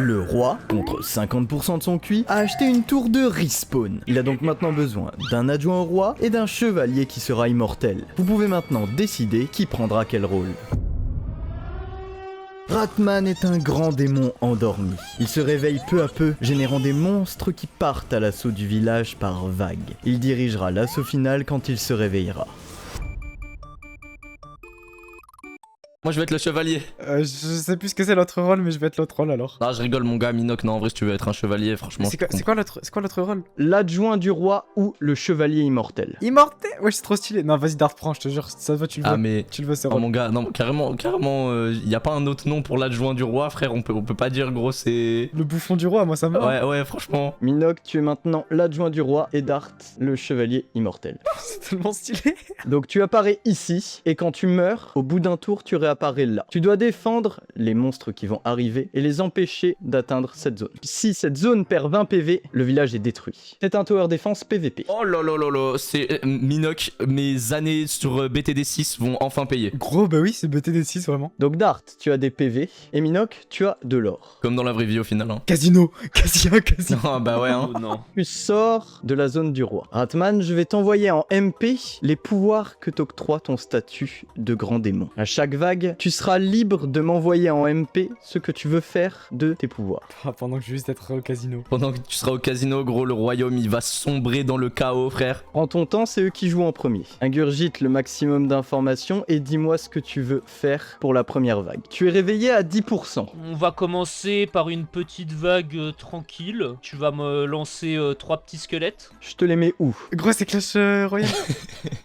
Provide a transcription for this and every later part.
Le roi, contre 50% de son QI, a acheté une tour de respawn. Il a donc maintenant besoin d'un adjoint au roi et d'un chevalier qui sera immortel. Vous pouvez maintenant décider qui prendra quel rôle. Ratman est un grand démon endormi. Il se réveille peu à peu, générant des monstres qui partent à l'assaut du village par vagues. Il dirigera l'assaut final quand il se réveillera. Moi je vais être le chevalier. Je sais plus ce que c'est l'autre rôle, mais je vais être l'autre rôle alors. Non, je rigole mon gars, Minoc. Non, en vrai, si tu veux être un chevalier, franchement. C'est quoi l'autre rôle? L'adjoint du roi ou le chevalier immortel. Immortel? Ouais, c'est trop stylé. Non, vas-y, Dart, prends, je te jure, ça va, tu le veux. Ah, mais. Tu le veux, c'est Oh rôle. mon gars, non, carrément, y a pas un autre nom pour l'adjoint du roi, frère. On peut pas dire, gros, c'est. Le bouffon du roi, moi ça me va. Ouais, franchement. Minoc, tu es maintenant l'adjoint du roi et Dart, le chevalier immortel. C'est tellement stylé. Donc tu apparais ici, et quand tu meurs, au bout d'un tour, tu réapparais là. Tu dois défendre les monstres qui vont arriver et les empêcher d'atteindre cette zone. Si cette zone perd 20 PV, le village est détruit. C'est un tower défense PVP. Oh là là là là, c'est Minoc, mes années sur BTD6 vont enfin payer. Gros, bah oui, c'est BTD6 vraiment. Donc Dart, tu as des PV, et Minoc, tu as de l'or. Comme dans la vraie vie au final. Hein. Casino. Non, bah ouais, hein. Oh non. Tu sors de la zone du roi. Ratman, je vais t'envoyer en MP les pouvoirs que t'octroie ton statut de grand démon. À chaque vague, tu seras libre de m'envoyer en MP ce que tu veux faire de tes pouvoirs. Ah, pendant que je vais juste être au casino. Pendant que tu seras au casino, gros, le royaume il va sombrer dans le chaos, frère. Prends ton temps, c'est eux qui jouent en premier. Ingurgite le maximum d'informations et dis-moi ce que tu veux faire pour la première vague. Tu es réveillé à 10%. On va commencer par une petite vague tranquille. Tu vas me lancer 3 petits squelettes. Je te les mets où? Gros, c'est Clash Royale.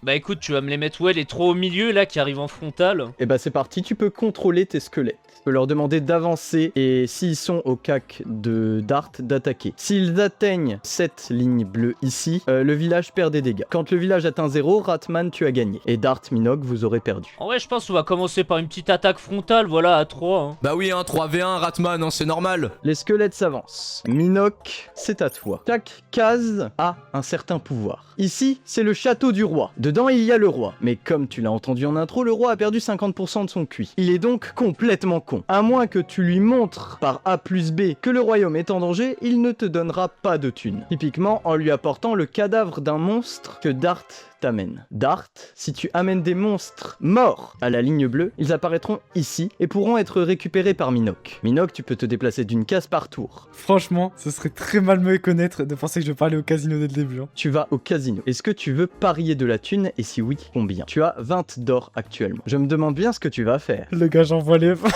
Bah écoute, tu vas me les mettre où, les 3 au milieu là qui arrivent en frontal. Et bah c'est parti, tu peux contrôler tes squelettes. Tu peux leur demander d'avancer et s'ils sont au cac de Dart, d'attaquer. S'ils atteignent cette ligne bleue ici, le village perd des dégâts. Quand le village atteint 0, Ratman, tu as gagné. Et Dart, Minoc, vous aurez perdu. En vrai, je pense qu'on va commencer par une petite attaque frontale, voilà, à 3. Hein. Bah oui, hein, 3v1, Ratman, hein, c'est normal. Les squelettes s'avancent. Minoc, c'est à toi. Chaque case a un certain pouvoir. Ici, c'est le château du roi. Dedans, il y a le roi. Mais comme tu l'as entendu en intro, le roi a perdu 50% de son QI. Il est donc complètement con. À moins que tu lui montres par A plus B que le royaume est en danger, il ne te donnera pas de thunes. Typiquement en lui apportant le cadavre d'un monstre que Dart t'amène. Dart, si tu amènes des monstres morts à la ligne bleue, ils apparaîtront ici et pourront être récupérés par Minoc. Minoc, tu peux te déplacer d'une case par tour. Franchement, ce serait très mal me connaître de penser que je vais pas aller au casino dès le début. Hein. Tu vas au casino. Est-ce que tu veux parier de la thune et si oui, combien? Tu as 20 d'or actuellement. Je me demande bien ce que tu vas faire. Le gars, j'envoie les 20.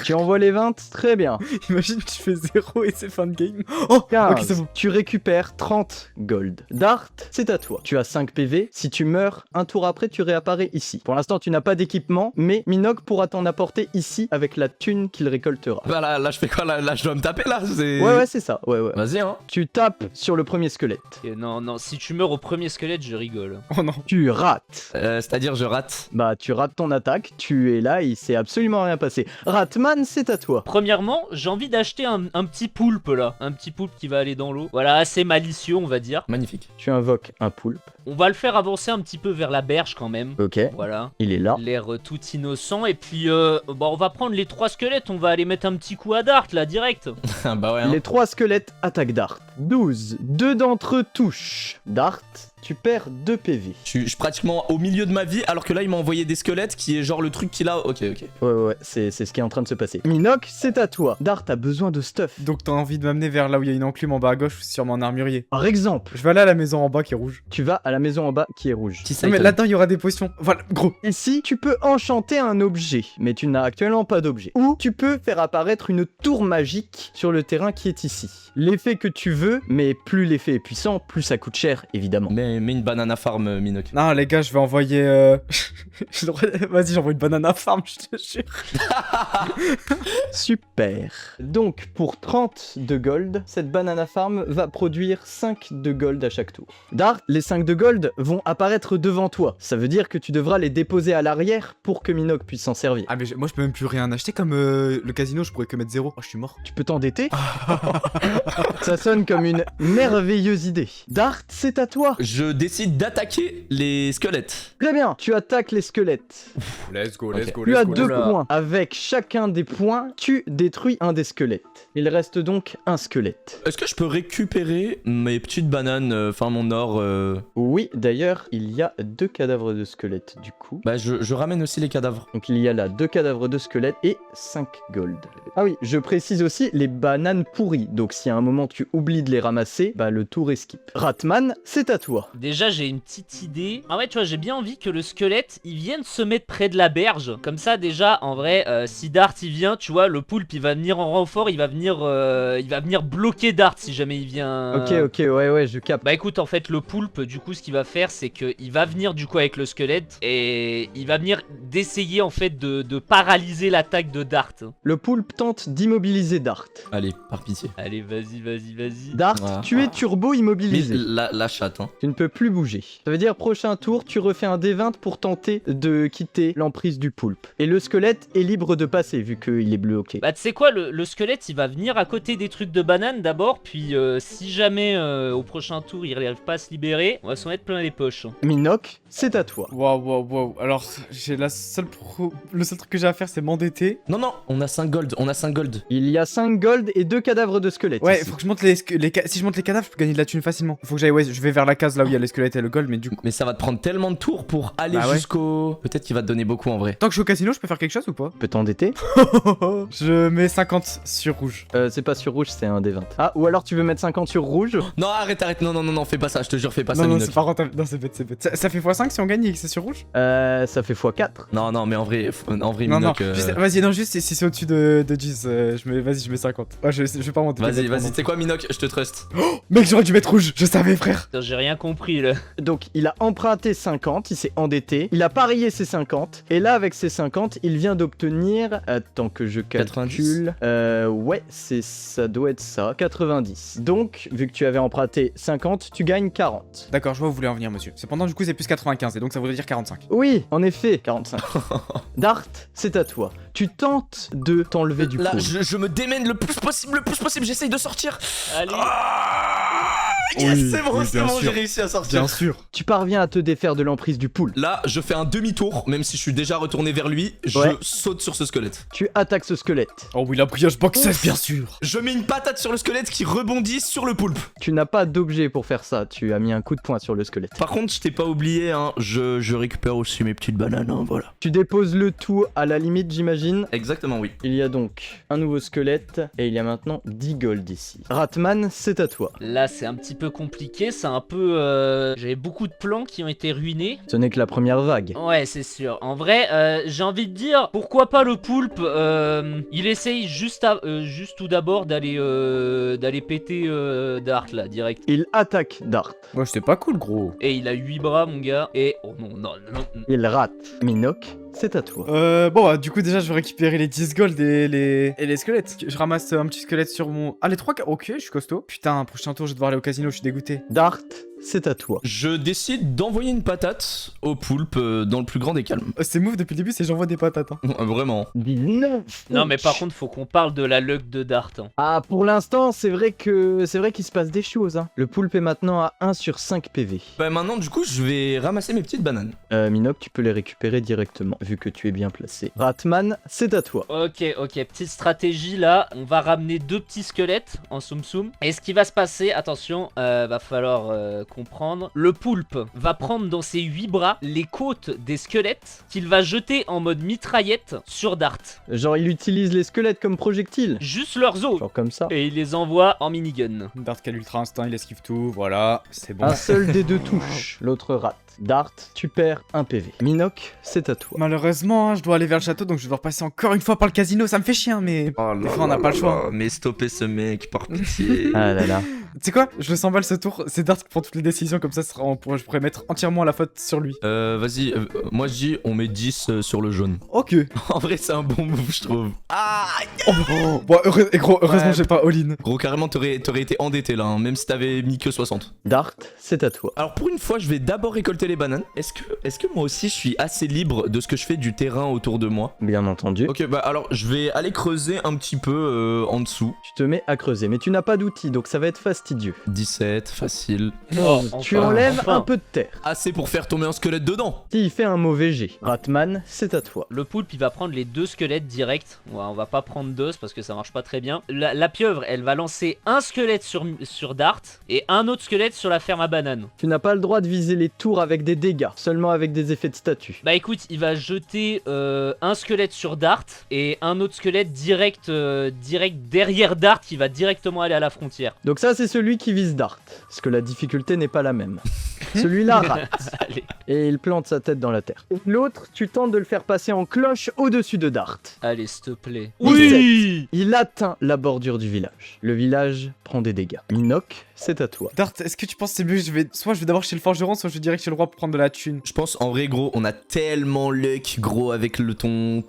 Tu envoies les 20? Très bien. Imagine, tu fais 0 et c'est fin de game. Oh, 15. ok, c'est bon. Tu récupères 30 gold. Dart, c'est à toi. Tu as 5 PV. Si tu meurs, un tour après, tu réapparais ici. Pour l'instant, tu n'as pas d'équipement, mais Minoc pourra t'en apporter ici avec la thune qu'il récoltera. Bah là, je fais quoi là, je dois me taper là, c'est. Ouais, c'est ça. Ouais. Vas-y, hein. Tu tapes sur le premier squelette. Et non, si tu meurs au premier squelette, je rigole. Oh non. Tu rates. C'est-à-dire, je rate. Bah, tu rates ton attaque. Tu es là, il s'est absolument rien passé. Ratman, c'est à toi. Premièrement, j'ai envie d'acheter un petit poulpe là. Un petit poulpe qui va aller dans l'eau. Voilà, assez malicieux, on va dire. Magnifique. Tu invoques un poulpe. On va le faire avancer un petit peu vers la berge quand même. Ok. Voilà. Il est là. L'air tout innocent. Et puis, on va prendre les 3 squelettes. On va aller mettre un petit coup à Dart là, direct. Bah ouais, hein. Les 3 squelettes attaquent Dart. 12. 2 d'entre eux touchent. Dart, tu perds 2 PV. Je suis pratiquement au milieu de ma vie, alors que là, il m'a envoyé des squelettes qui est genre le truc qu'il a. Ok. Ouais, c'est ce qui est en train de se passer. Minoc, c'est à toi. Dart a besoin de stuff. Donc t'as envie de m'amener vers là où il y a une enclume en bas à gauche, sûrement un armurier. Par exemple, Je vais aller à la maison en bas qui est rouge. tu vas à la maison en bas qui est rouge. Qui ça, Non, mais il là-dedans il y aura des potions. Voilà, gros. Ici, tu peux enchanter un objet, mais tu n'as actuellement pas d'objet. Ou tu peux faire apparaître une tour magique sur le terrain qui est ici. L'effet que tu veux, mais plus l'effet est puissant, plus ça coûte cher, évidemment. mets une banana farm, Minoc. Non les gars, je vais envoyer... Vas-y, j'envoie une banana farm, je te jure. Super. Donc, pour 30 de gold, cette banana farm va produire 5 de gold à chaque tour. Dart, les 5 de gold vont apparaître devant toi. Ça veut dire que tu devras les déposer à l'arrière pour que Minoc puisse s'en servir. Ah mais moi je peux même plus rien acheter comme le casino, je pourrais que mettre 0. Oh, je suis mort. Tu peux t'endetter. Ça sonne comme une merveilleuse idée. Dart, c'est à toi. je décide d'attaquer les squelettes. Très bien, tu attaques les squelettes. Let's go, let's go, Tu as 2 points. Avec chacun des points, tu détruis un des squelettes. Il reste donc un squelette. Est-ce que je peux récupérer mes petites bananes, enfin mon or Oui, d'ailleurs, il y a 2 cadavres de squelettes du coup. Bah je ramène aussi les cadavres. Donc il y a là 2 cadavres de squelettes et 5 gold. Ah oui, je précise aussi les bananes pourries. Donc si à un moment tu oublies de les ramasser, bah le tour est skip. Ratman, c'est à toi. Déjà, j'ai une petite idée. Ah ouais, tu vois, j'ai bien envie que le squelette, il vienne se mettre près de la berge. Comme ça, déjà, en vrai, si Dart il vient, tu vois, le poulpe il va venir en renfort, il va venir bloquer Dart si jamais il vient. Ok, ouais, je capte. Bah écoute, en fait, le poulpe, du coup, ce qu'il va faire, c'est qu'il va venir du coup avec le squelette et il va venir d'essayer en fait de paralyser l'attaque de Dart. Le poulpe tente d'immobiliser Dart. Allez, par pitié. Allez, vas-y. Dart, Ah. tu es turbo Mais immobilisé. la chatte, hein. Tu ne peux plus bouger. Ça veut dire prochain tour, tu refais un D20 pour tenter de quitter l'emprise du poulpe. Et le squelette est libre de passer vu qu'il est bloqué. Bah tu sais quoi, le squelette il va venir à côté des trucs de banane d'abord, puis si jamais au prochain tour il n'arrive pas à se libérer, on va s'en mettre plein les poches. Minoc, c'est à toi. Waouh. Alors, j'ai le seul truc que j'ai à faire, c'est m'endetter. Non, on a 5 gold, Il y a 5 gold et 2 cadavres de squelettes. Ouais, ici. faut que je monte si je monte les cadavres, je peux gagner de la thune facilement. Faut que j'aille, ouais, je vais vers la case là où il y a les squelettes et le gold, mais du coup. Mais ça va te prendre tellement de tours pour aller Bah ouais. jusqu'au... Peut-être qu'il va te donner beaucoup en vrai. Tant que je suis au casino, je peux faire quelque chose ou pas? Tu peux t'endetter. Je mets 50 sur rouge. C'est pas sur rouge, c'est un D20. Ah, ou alors tu veux mettre 50 sur rouge. Non, arrête, non, fais pas ça, je te jure, fais pas ça, Non, Minoc. c'est pas rentable. Non, c'est bête. Ça fait x5 si on gagne et que c'est sur rouge? Ça fait x4. Non, mais en vrai, Non, Minoc... Vas-y, non, juste si c'est au-dessus de Giz, vas-y, je mets 50. Ouais, je vais pas monter. Vas-y, tu sais quoi, Minoc, je te trust. Mec, j'aurais dû mettre rouge, je savais, frère. Putain, j'ai rien compris là. Donc il a emprunté 50, il s'est endetté, il a parié ses 50, et là avec ses 50, il vient d'obtenir, attends que je calcule, ouais, ça doit être ça, 90. Donc, vu que tu avais emprunté 50, tu gagnes 40. D'accord, je vois où vous voulez en venir, monsieur. Cependant, du coup, c'est plus 95, et donc ça voudrait dire 45. Oui, en effet, 45. Dart, c'est à toi. Tu tentes de t'enlever du Là, coup. je me démène le plus possible, j'essaye de sortir. Allez. Yes, Oui, c'est bon, oui, bien j'ai sûr. réussi à sortir. Bien sûr. Tu parviens à te défaire de l'emprise du poulpe. Là, je fais un demi-tour, même si je suis déjà retourné vers lui, je Ouais. saute sur ce squelette. Tu attaques ce squelette. Oh oui, la brioche boxeuse, bien sûr. Je mets une patate sur le squelette qui rebondit sur le poulpe. Tu n'as pas d'objet pour faire ça, tu as mis un coup de poing sur le squelette. Par contre, je t'ai pas oublié, hein, je récupère aussi mes petites bananes, hein, voilà. Tu déposes le tout à la limite, j'imagine. Exactement, oui. Il y a donc un nouveau squelette et il y a maintenant 10 gold ici. Ratman, c'est à toi. Là c'est un petit peu compliqué, c'est un peu... J'avais beaucoup de plans qui ont été ruinés. Ce n'est que la première vague. Ouais, c'est sûr. En vrai, j'ai envie de dire, pourquoi pas le poulpe il essaye juste tout d'abord d'aller péter Dart là, direct. Il attaque Dart. Moi, c'était pas cool, gros. Et il a 8 bras, mon gars. Et... Oh non. Il rate. Minoc, c'est à toi. Bon, bah, du coup, déjà, je vais récupérer les 10 gold et les squelettes. Je ramasse un petit squelette sur mon... Ah, les 3... Ok, je suis costaud. Putain, prochain tour, je vais devoir aller au casino, je suis dégoûté. Dart, c'est à toi. Je décide d'envoyer une patate au poulpe dans le plus grand des calmes. C'est move depuis le début, c'est j'envoie des patates. Hein. Vraiment. 19. Non, mais par contre, faut qu'on parle de la luck de Dart. Hein. Ah, pour l'instant, c'est vrai qu'il se passe des choses. Hein. Le poulpe est maintenant à 1 sur 5 PV. Bah maintenant, du coup, je vais ramasser mes petites bananes. Minoc, tu peux les récupérer directement, vu que tu es bien placé. Ratman, c'est à toi. Ok, petite stratégie là. On va ramener 2 petits squelettes en soum soum. Et ce qui va se passer, attention, va falloir comprendre. Le poulpe va prendre dans ses 8 bras les côtes des squelettes qu'il va jeter en mode mitraillette sur Dart. Genre, il utilise les squelettes comme projectiles. Juste leurs os. Genre comme ça. Et il les envoie en minigun. Dart qui a l'ultra instinct, il esquive tout, voilà, c'est bon. Un seul des deux touche, l'autre rate. Dart, tu perds un PV. Minoc, c'est à toi. Malheureusement, hein, je dois aller vers le château, donc je vais devoir passer encore une fois par le casino, ça me fait chier, hein, mais... des fois, on n'a pas le choix. Mais stoppez ce mec, par pitié. Ah là là. Tu sais quoi? Je le 100 balles ce tour, c'est Dart qui prend toutes les décisions, comme ça je pourrais mettre entièrement la faute sur lui. Vas-y, moi je dis on met 10 sur le jaune. Ok. En vrai, c'est un bon move, je trouve. Ah, Oh, bon, heureusement Ouais. j'ai pas all-in. gros, carrément, t'aurais été endetté là, hein, même si t'avais mis que 60. Dart, c'est à toi. Alors pour une fois, je vais d'abord récolter les bananes. Est-ce que moi aussi je suis assez libre de ce que je fais du terrain autour de moi? Bien entendu. Ok, bah alors je vais aller creuser un petit peu en dessous. Tu te mets à creuser, mais tu n'as pas d'outils, donc ça va être fastidieux fastidieux. 17, facile. Oh, Tu enfin, enlèves enfin. un peu de terre. Assez pour faire tomber un squelette dedans. S'il fait un mauvais jet, Ratman, c'est à toi. Le poulpe il va prendre les 2 squelettes direct. Ouais, on va pas prendre 2 parce que ça marche pas très bien. La pieuvre elle va lancer un squelette sur Dart et un autre squelette sur la ferme à banane. Tu n'as pas le droit de viser les tours avec des dégâts, seulement avec des effets de statut. Bah écoute, il va jeter un squelette sur Dart et un autre squelette direct derrière Dart qui va directement aller à la frontière. Donc ça, c'est celui qui vise Dart, parce que la difficulté n'est pas la même. Celui-là rate, Allez, et il plante sa tête dans la terre. L'autre, tu tentes de le faire passer en cloche au-dessus de Dart. allez s'il te plaît. Oui. Il atteint la bordure du village. Le village prend des dégâts. Minoc, c'est à toi. Dart, est-ce que tu penses que c'est mieux soit je vais d'abord chez le forgeron, soit je vais direct chez le roi pour prendre de la thune. Je pense en vrai gros, on a tellement luck gros avec ton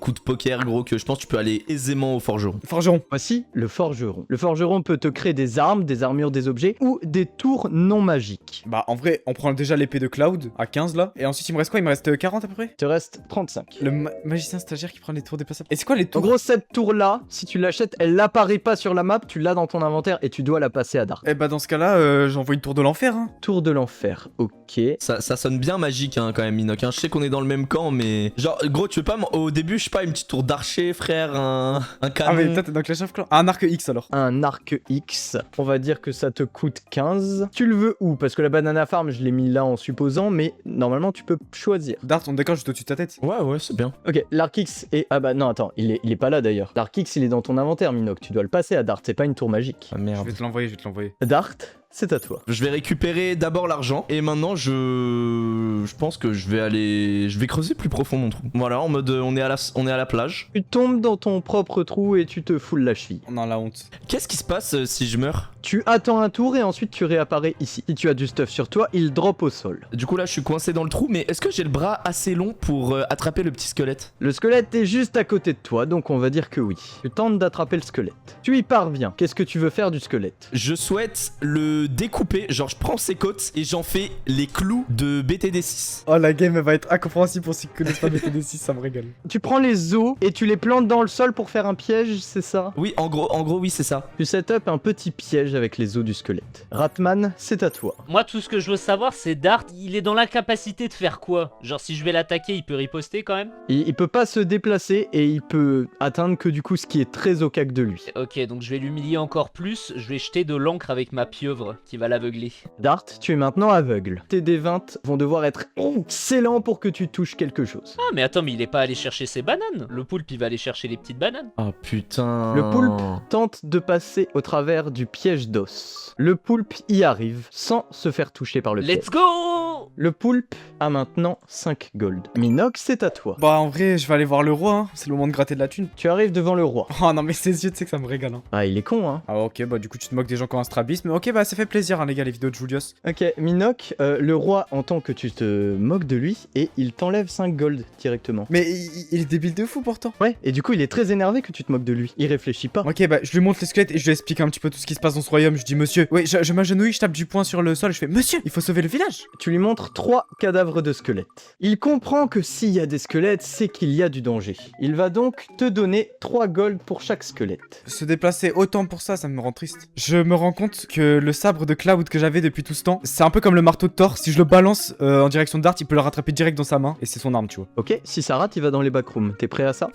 coup de poker gros que je pense que tu peux aller aisément au forgeron. Forgeron. Voici le forgeron. Le forgeron peut te créer des armes, des armures, des objets ou des tours non magiques. Bah en vrai, on prend déjà l'épée de Cloud à 15 là. Et ensuite il me reste quoi? Il me reste 40 à peu près? Il te reste 35. Le magicien stagiaire qui prend les tours dépassables. Et c'est quoi les En tours? gros, cette tour-là, si tu l'achètes, elle n'apparaît pas sur la map, tu l'as dans ton inventaire et tu dois la passer à Dart. Eh bah dans ce cas-là, j'envoie une tour de l'enfer hein. Tour de l'enfer, ok. Ça sonne bien magique hein, quand même Minoc, hein. Je sais qu'on est dans le même camp mais... Genre gros tu veux pas au début je sais pas une petite tour d'archer frère, un canon. Ah mais toi t'es dans Clash of Clans. Ah, un arc X alors. Un arc X, on va dire que ça te coûte 15. Tu le veux où? Parce que la banana farm, je l'ai mis là en supposant, mais normalement tu peux choisir. Dart, on est d'accord, juste au-dessus de ta tête. Ouais c'est bien. Ok, l'arc X est... Ah bah non, attends, il est pas là d'ailleurs. L'arc X, il est dans ton inventaire, Minoc. Tu dois le passer à Dart, c'est pas une tour magique. Ah Je merde. vais te l'envoyer, je vais te l'envoyer. Dart, c'est à toi. Je vais récupérer d'abord l'argent et maintenant je pense que je vais creuser plus profond mon trou. Voilà, en mode on est à la plage. Tu tombes dans ton propre trou et tu te foules la cheville. On a la honte. Qu'est-ce qui se passe si je meurs? Tu attends un tour et ensuite tu réapparais ici. Si tu as du stuff sur toi, il drop au sol. Du coup là je suis coincé dans le trou mais est-ce que j'ai le bras assez long pour attraper le petit squelette? Le squelette est juste à côté de toi, donc on va dire que oui. Tu tentes d'attraper le squelette. Tu y parviens. Qu'est-ce que tu veux faire du squelette? Je souhaite le découper, genre je prends ses côtes et j'en fais les clous de BTD6. Oh la game elle va être incompréhensible pour ceux qui connaissent pas BTD6, ça me régale. Tu prends les os et tu les plantes dans le sol pour faire un piège, c'est ça? Oui, en gros oui c'est ça. Tu set up un petit piège avec les os du squelette. Ratman, c'est à toi. Moi tout ce que je veux savoir c'est Dart, il est dans l'incapacité de faire quoi? Genre si je vais l'attaquer il peut riposter quand même? Il peut pas se déplacer et il peut atteindre que du coup ce qui est très au cac de lui. Ok donc je vais l'humilier encore plus, je vais jeter de l'encre avec ma pieuvre qui va l'aveugler. Dart, tu es maintenant aveugle. Tes D20 vont devoir être excellents pour que tu touches quelque chose. Ah mais attends mais il est pas allé chercher ses bananes. Le poulpe il va aller chercher les petites bananes. Oh putain. Le poulpe tente de passer au travers du piège d'os. Le poulpe y arrive sans se faire toucher par le piège. Let's go! Le poulpe a maintenant 5 gold. Minox, c'est à toi. Bah en vrai, je vais aller voir le roi, hein. C'est le moment de gratter de la thune. Tu arrives devant le roi. Oh non mais ses yeux, tu sais que ça me régale hein. Ah, il est con, hein. Ah ok, bah du coup tu te moques des gens qui ont un strabisme. Ok bah ça fait plaisir hein les gars, les vidéos de Julius. Ok, Minoc, le roi entend que tu te moques de lui et il t'enlève 5 gold directement. Mais il est débile de fou pourtant. Ouais, et du coup il est très énervé que tu te moques de lui. Il réfléchit pas. Ok bah je lui montre les squelettes et je lui explique un petit peu tout ce qui se passe dans ce royaume. Je dis monsieur, oui je m'agenouille, je tape du poing sur le sol et je fais monsieur, il faut sauver le village. Tu lui montres 3 cadavres de squelettes. Il comprend que s'il y a des squelettes, c'est qu'il y a du danger. Il va donc te donner 3 gold pour chaque squelette. Se déplacer autant pour ça, ça me rend triste. Je me rends compte que le sabre de Cloud que j'avais depuis tout ce temps, c'est un peu comme le marteau de Thor. Si je le balance en direction de Dart, il peut le rattraper direct dans sa main et c'est son arme, tu vois. Ok, si ça rate, il va dans les backrooms. T'es prêt à ça?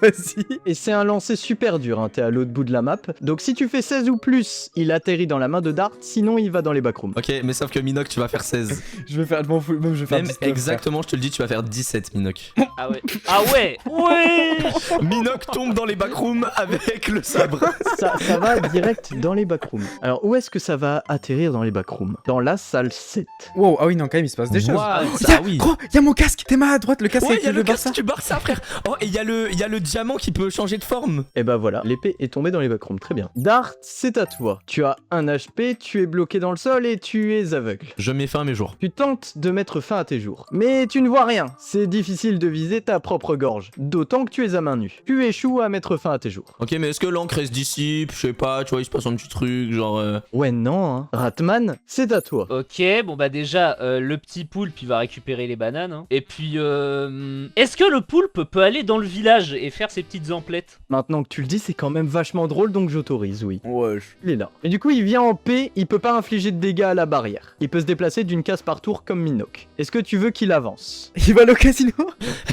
Vas-y. Et c'est un lancer super dur, hein. T'es à l'autre bout de la map. Donc si tu fais 16 ou plus, il atterrit dans la main de Dart, sinon il va dans les backrooms. Ok, mais sauf que Minoc, tu vas faire 16. Je vais faire, je m'en fous, même je vais faire Même 19, exactement, je te le dis, tu vas faire 17, Minoc. Ah ouais. Ah ouais. Ouais. Minoc tombe dans les backrooms avec le sabre. Ça va direct dans les backrooms. Alors où est-ce que ça va atterrir dans les backrooms? Dans la salle 7. frère. Wow, ah oui, non, quand même, il se passe des choses. Wow, Oh, ça, y'a- oui. Gros, y'a mon casque, t'es à droite, le casque Ouais, avec y'a le Barça. casque, tu barres ça, frère. Oh, et y'a le diamant qui peut changer de forme. Et bah voilà, l'épée est tombée dans les backrooms, très bien. Dart, c'est à toi. Tu as 1 HP, tu es bloqué dans le sol et tu es aveugle. Je mets fin à mes jours. Tu tentes de mettre fin à tes jours, mais tu ne vois rien. C'est difficile de viser ta propre gorge, d'autant que tu es à main nue. Tu échoues à mettre fin à tes jours. Ok, mais est-ce que l'encre elle se dissipe? Je sais pas, tu vois, il se passe un petit truc, genre. Ouais, non, hein. Ratman, c'est à toi. Ok, bon bah déjà, le petit poulpe, il va récupérer les bananes. Hein. Et puis, est-ce que le poulpe peut aller dans le village et faire ses petites emplettes? Maintenant que tu le dis, c'est quand même vachement drôle, donc j'autorise, oui. Ouais. Il est là. Et du coup, il vient en paix, il peut pas infliger de dégâts à la barrière. Il peut se déplacer d'une case par tour comme Minoc. Est-ce que tu veux qu'il avance? Il va aller au casino?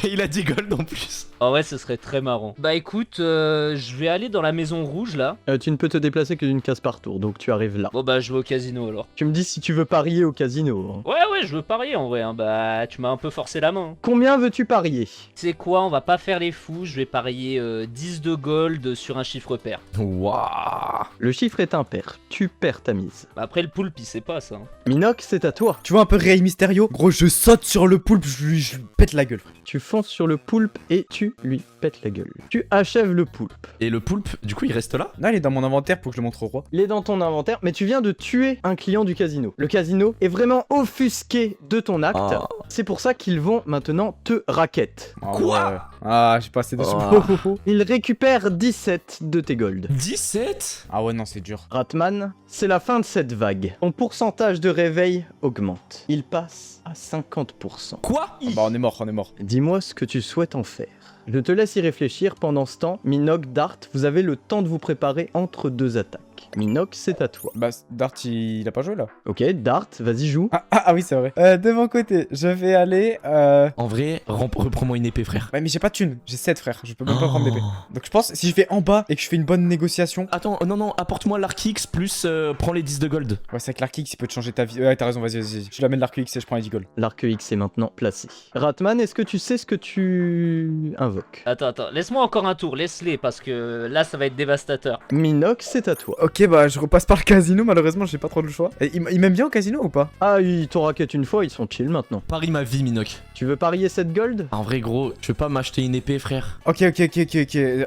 Il a 10 gold en plus. Oh ouais, ce serait très marrant. Bah écoute, je vais aller dans la maison rouge là. Tu ne peux te déplacer que d'une case par tour, donc tu arrives là. Bon bah je vais au casino alors. Tu me dis si tu veux parier au casino. Hein. Ouais, je veux parier en vrai. Hein. Bah tu m'as un peu forcé la main. Combien veux-tu parier? Tu sais quoi, on va pas faire les fous. Je vais parier 10 de gold sur un chiffre pair. Waouh. Le chiffre est impair. Tu perds ta mise. Bah, après le poulpe, il sait pas ça. Hein. Minoc, c'est à toi. Tu vois un peu Rey Mysterio? Gros, je saute sur le poulpe, je lui pète la gueule. Tu fonces sur le poulpe et tu lui pètes la gueule. Tu achèves le poulpe. Et le poulpe, du coup, il reste là? Non, il est dans mon inventaire pour que je le montre au roi. Il est dans ton inventaire, mais tu viens de tuer un client du casino. Le casino est vraiment offusqué de ton acte. Ah. C'est pour ça qu'ils vont maintenant te raquette. Ah, Quoi ouais. Ah, j'ai pas assez de Oh. sous. Ils récupèrent 17 de tes gold. 17? Ah ouais, non, c'est dur. Ratman, c'est la fin de cette vague. Ton pourcentage de réveil augmente. Il passe à 50%. Quoi? Ah bah, on est mort, on est mort. Dis-moi ce que tu souhaites en faire. Je te laisse y réfléchir. Pendant ce temps, Minoc, Dart, vous avez le temps de vous préparer entre deux attaques. Minoc, c'est à toi. Bah, Dart, il a pas joué là. Ok, Dart, vas-y, joue. Ah oui, c'est vrai. De mon côté, je vais aller. En vrai, reprends-moi une épée, frère. Ouais, mais j'ai pas de thune. J'ai 7 frères. Je peux même pas prendre d'épée. Donc je pense, si je vais en bas et que je fais une bonne négociation. Attends, non, apporte-moi l'arc X plus prends les 10 de gold. Ouais, c'est avec l'arc X, il peut te changer ta vie. Ouais, t'as raison, vas-y. Je l'amène l'arc X et je prends les 10 gold. L'arc X est maintenant placé. Ratman, est-ce que tu sais ce que tu invoques? Attends, laisse-moi encore un tour, laisse-les parce que là ça va être dévastateur. Minoc, c'est à toi. Ok, bah je repasse par le casino, malheureusement, j'ai pas trop le choix. Et il m'aime bien au casino ou pas? Ah, ils t'ont raquette une fois, ils sont chill maintenant. Parie ma vie, Minoc. Tu veux parier cette gold? En vrai, gros, je veux pas m'acheter une épée, frère. Ok.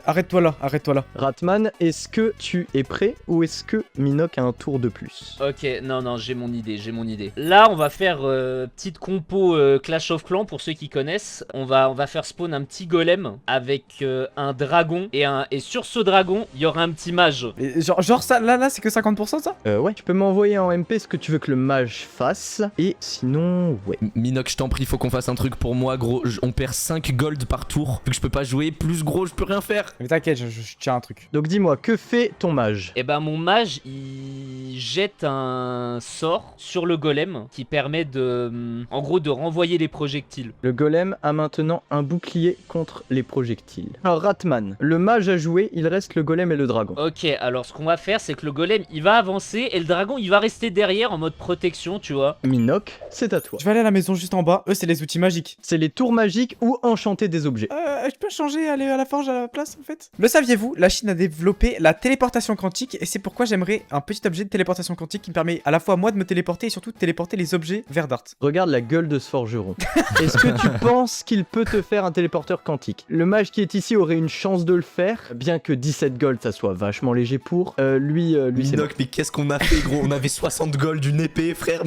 Arrête-toi là. Ratman, est-ce que tu es prêt ou est-ce que Minoc a un tour de plus? Ok, non, j'ai mon idée. Là, on va faire petite compo Clash of Clans pour ceux qui connaissent. On va faire spawn un petit golem avec un dragon et sur ce dragon, il y aura un petit mage. Et genre ça, là, c'est que 50% ça? Ouais. Tu peux m'envoyer en MP ce que tu veux que le mage fasse. Et sinon, ouais. Minoc, je t'en prie, faut qu'on fasse un truc pour moi, gros. On perd 5 gold par tour. Vu que je peux pas jouer, plus gros, je peux rien faire. Mais t'inquiète, je tiens un truc. Donc dis-moi, que fait ton mage? Et ben mon mage, il jette un sort sur le golem qui permet en gros de renvoyer les projectiles. Le golem a maintenant un bouclier contre les projectiles. Alors Ratman, le mage a joué, il reste le golem et le dragon. Ok, alors ce qu'on va faire, c'est que le golem, il va avancer et le dragon, il va rester derrière en mode protection, tu vois. Minoc, c'est à toi. Je vais aller à la maison juste en bas. Eux, c'est les outils magiques. C'est les tours magiques ou enchanter des objets. Je peux changer, aller à la forge à la place en fait. Le saviez-vous, la Chine a développé la téléportation quantique et c'est pourquoi j'aimerais un petit objet de téléportation quantique qui me permet à la fois moi de me téléporter et surtout de téléporter les objets vers Dart. Regarde la gueule de ce forgeron. Est-ce que tu penses qu'il peut te faire un téléporteur quantique? Le mage qui est ici aurait une chance de le faire, bien que 17 gold ça soit vachement léger pour. Lui c'est bon. Minoc, mais qu'est-ce qu'on a fait, gros? On avait 60 gold d'une épée, frère.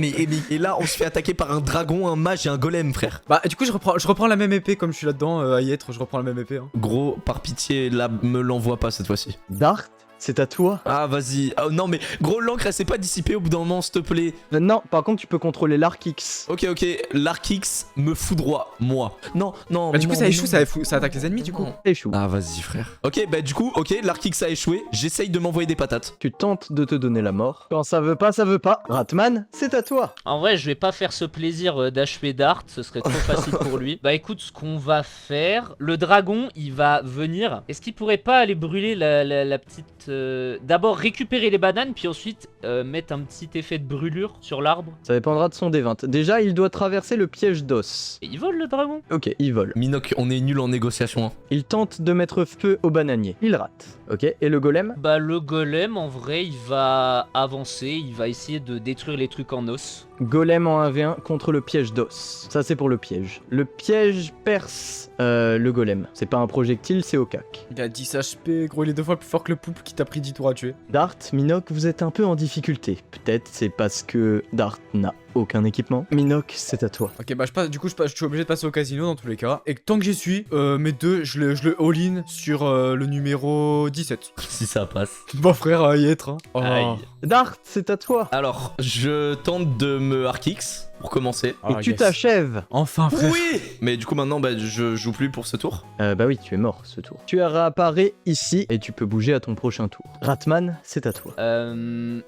Et là, on se fait attaquer par un dragon, un mage et un golem, frère. Bah du coup je reprends la même épée comme je suis là-dedans à y être, je reprends la même épée. Hein. Gros, par pitié, là, me l'envoie pas cette fois-ci. Dart, c'est à toi. Ah, vas-y. Oh, non, mais gros, l'encre, elle s'est pas dissipée au bout d'un moment, s'il te plaît. Non, par contre tu peux contrôler l'arc X. Ok, l'arc X me foudroie, moi. Non. Bah du coup non, ça échoue, non. ça attaque les ennemis du coup. Non. Échoue. Ah, vas-y, frère. Ok, bah du coup, l'arc X a échoué. J'essaye de m'envoyer des patates. Tu tentes de te donner la mort. Quand ça veut pas, ça veut pas. Ratman, c'est à toi. En vrai, je vais pas faire ce plaisir d'achever Dart, ce serait trop facile pour lui. Bah écoute, ce qu'on va faire, le dragon, il va venir. Est-ce qu'il pourrait pas aller brûler la petite... D'abord récupérer les bananes, puis ensuite mettre un petit effet de brûlure sur l'arbre? Ça dépendra de son D20. Déjà, il doit traverser le piège d'os. Et il vole le dragon? Ok, il vole. Minoc, on est nul en négociation. Hein. Il tente de mettre feu au bananier. Il rate. Ok, et le golem? Bah le golem, en vrai, il va avancer, il va essayer de détruire les trucs en os. Golem en 1v1 contre le piège d'os. Ça, c'est pour le piège. Le piège perce le golem. C'est pas un projectile, c'est au cac. Il a 10 HP, gros il est 2 fois plus fort que le poulpe qui t'as pris 10 tours à tuer. Dart, Minoc, vous êtes un peu en difficulté. Peut-être c'est parce que Dart n'a aucun équipement. Minoc, c'est à toi. Ok, bah je suis obligé de passer au casino dans tous les cas. Et tant que j'y suis, mes deux, je le all-in sur le numéro 17. Si ça passe. Bah frère, y être. Hein. Oh. Aïe. Dart, c'est à toi. Alors, je tente de me Arc-X pour commencer. Et tu t'achèves. Enfin frère. Oui. Mais du coup maintenant bah, je joue plus pour ce tour. Bah oui, tu es mort ce tour. Tu réapparais ici et tu peux bouger à ton prochain tour. Ratman, c'est à toi.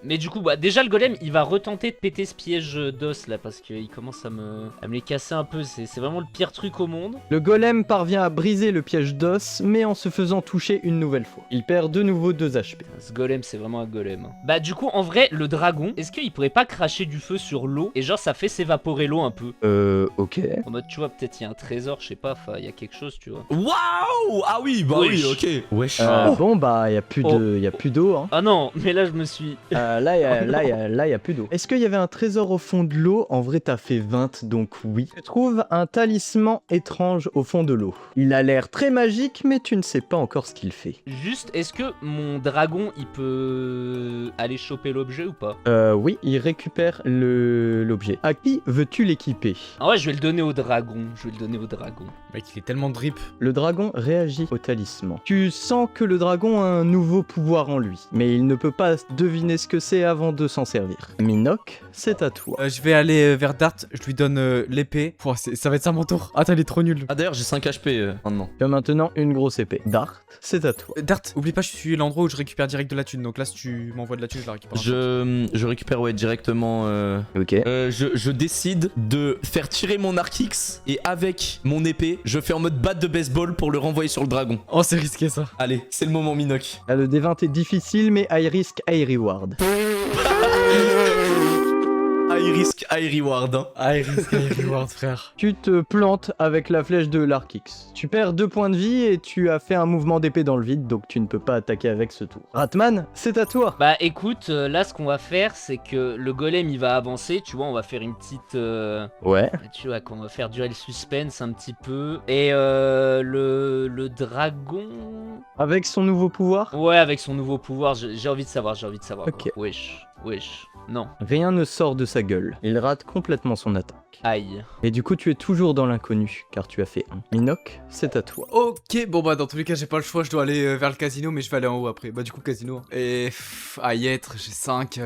Mais du coup, bah, déjà le golem il va retenter de péter ce piège d'os là parce qu'il commence à me les casser un peu. C'est vraiment le pire truc au monde. Le golem parvient à briser le piège d'os, mais en se faisant toucher une nouvelle fois. Il perd de nouveau 2 HP. Ce golem c'est vraiment un golem. Bah, du coup, en vrai, le dragon, est-ce qu'il pourrait pas cracher du feu sur l'eau et genre ça fait s'évaporer l'eau un peu? Ok. En mode, tu vois, peut-être il y a un trésor, je sais pas, il y a quelque chose, tu vois. Waouh. Ah oui, bah Wesh. oui, ok. Wesh. Bon bah, y a plus d'eau, hein. Ah non, mais là je me suis. Là, y a plus d'eau. Est-ce qu'il y avait un trésor au fond de l'eau? En vrai, t'as fait 20, donc oui. Tu trouves un talisman étrange au fond de l'eau. Il a l'air très magique, mais tu ne sais pas encore ce qu'il fait. Juste, est-ce que mon dragon il peut aller choper l'objet ou pas? Oui, il récupère l'objet. À qui veux-tu l'équiper? En vrai, je vais le donner au dragon. Mec, il est tellement drip. Le dragon réagit au talisman. Tu sens que le dragon a un nouveau pouvoir en lui, mais il ne peut pas deviner ce que c'est avant de s'en servir. Minoc, c'est à toi. Je vais aller vers Dart, je lui donne l'épée. Pouah, ça va être ça mon tour. Attends, il est trop nul. Ah d'ailleurs j'ai 5 HP maintenant. Tu as maintenant une grosse épée. Dart, c'est à toi. Dart, oublie pas, je suis l'endroit où je récupère direct de la thune. Donc là, si tu m'envoies de la thune, je la récupère. Je récupère ouais directement. Ok. Je décide de faire tirer mon Arc-X et avec mon épée, je fais en mode batte de baseball pour le renvoyer sur le dragon. Oh, c'est risqué ça. Allez, c'est le moment Minoc. Là, le D20 est difficile, mais high risk, high reward. High risk, high reward. Hein. Ah, il risque reward, frère. Tu te plantes avec la flèche de l'Arc-X. Tu perds 2 points de vie et tu as fait un mouvement d'épée dans le vide, donc tu ne peux pas attaquer avec ce tour. Ratman, c'est à toi. Bah écoute, là ce qu'on va faire, c'est que le golem il va avancer, tu vois, on va faire une petite. Ouais. Tu vois, qu'on va faire durer le suspense un petit peu. Et le dragon. Avec son nouveau pouvoir, Ouais, avec son nouveau pouvoir, j'ai envie de savoir. Ok. Wesh. Non. rien ne sort de sa gueule. Il rate complètement son attaque. Aïe. Et du coup, tu es toujours dans l'inconnu, car tu as fait 1. Minoc, c'est à toi. Ok, bon bah dans tous les cas, j'ai pas le choix, je dois aller vers le casino, mais je vais aller en haut après. Bah du coup, casino. Et à y être, j'ai 5.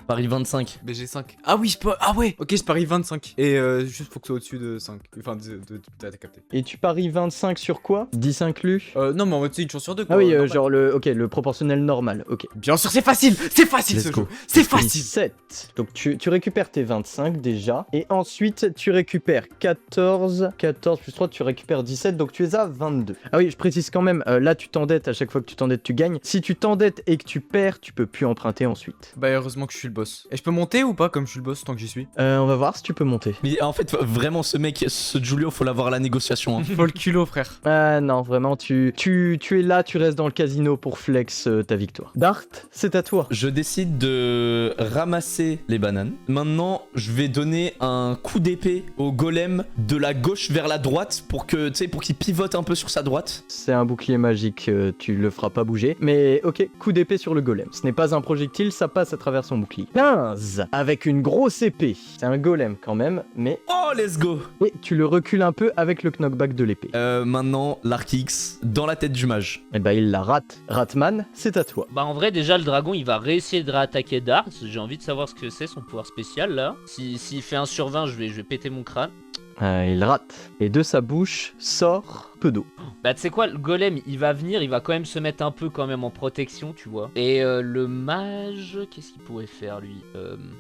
Paris 25. Mais j'ai 5. Ah oui, je peux. Ah ouais. Ok, je parie 25. Et juste faut que ce soit au-dessus de 5. Enfin, t'as capté. Et tu paries 25 sur quoi 10 inclus? Non, mais en mode, c'est une chance sur deux quoi. Ah oui, normal. genre le proportionnel normal, ok. Bien sûr, c'est facile. C'est facile Let's ce go. jeu. C'est facile. 7. Donc tu récupères tes 25 déjà. Et ensuite, tu récupères 14. 14 plus 3, tu récupères 17. Donc tu es à 22. Ah oui, je précise quand même, là tu t'endettes. À chaque fois que tu t'endettes, tu gagnes. Si tu t'endettes et que tu perds, tu peux plus emprunter ensuite. Bah heureusement que je suis le boss. Et je peux monter ou pas comme je suis le boss tant que j'y suis? On va voir si tu peux monter. Mais en fait vraiment ce mec, ce Julio, faut l'avoir à la négociation. Hein. Faut le culot frère. Ah non, vraiment, tu es là, tu restes dans le casino pour flex ta victoire. Dart, c'est à toi. Je décide de ramasser les bananes. Maintenant, je vais donner un coup d'épée au golem de la gauche vers la droite pour que, tu sais, pour qu'il pivote un peu sur sa droite. C'est un bouclier magique, tu le feras pas bouger. Mais ok, coup d'épée sur le golem. Ce n'est pas un projectile, ça passe à travers son bouclier. 15 avec une grosse épée. C'est un golem quand même, mais... Oh, let's go. Et tu le recules un peu avec le knockback de l'épée. Maintenant, l'Arc-X dans la tête du mage. Et bah il la rate. Ratman, c'est à toi. Bah en vrai déjà le dragon il va réessayer de réattaquer Dart. J'ai envie de savoir ce que c'est son pouvoir spécial là. S'il fait 1 sur 20 je vais péter mon crâne. Il rate. Et de sa bouche sort peu d'eau. Bah tu sais quoi, le golem il va venir, il va quand même se mettre un peu quand même en protection tu vois. Et le mage, qu'est-ce qu'il pourrait faire lui?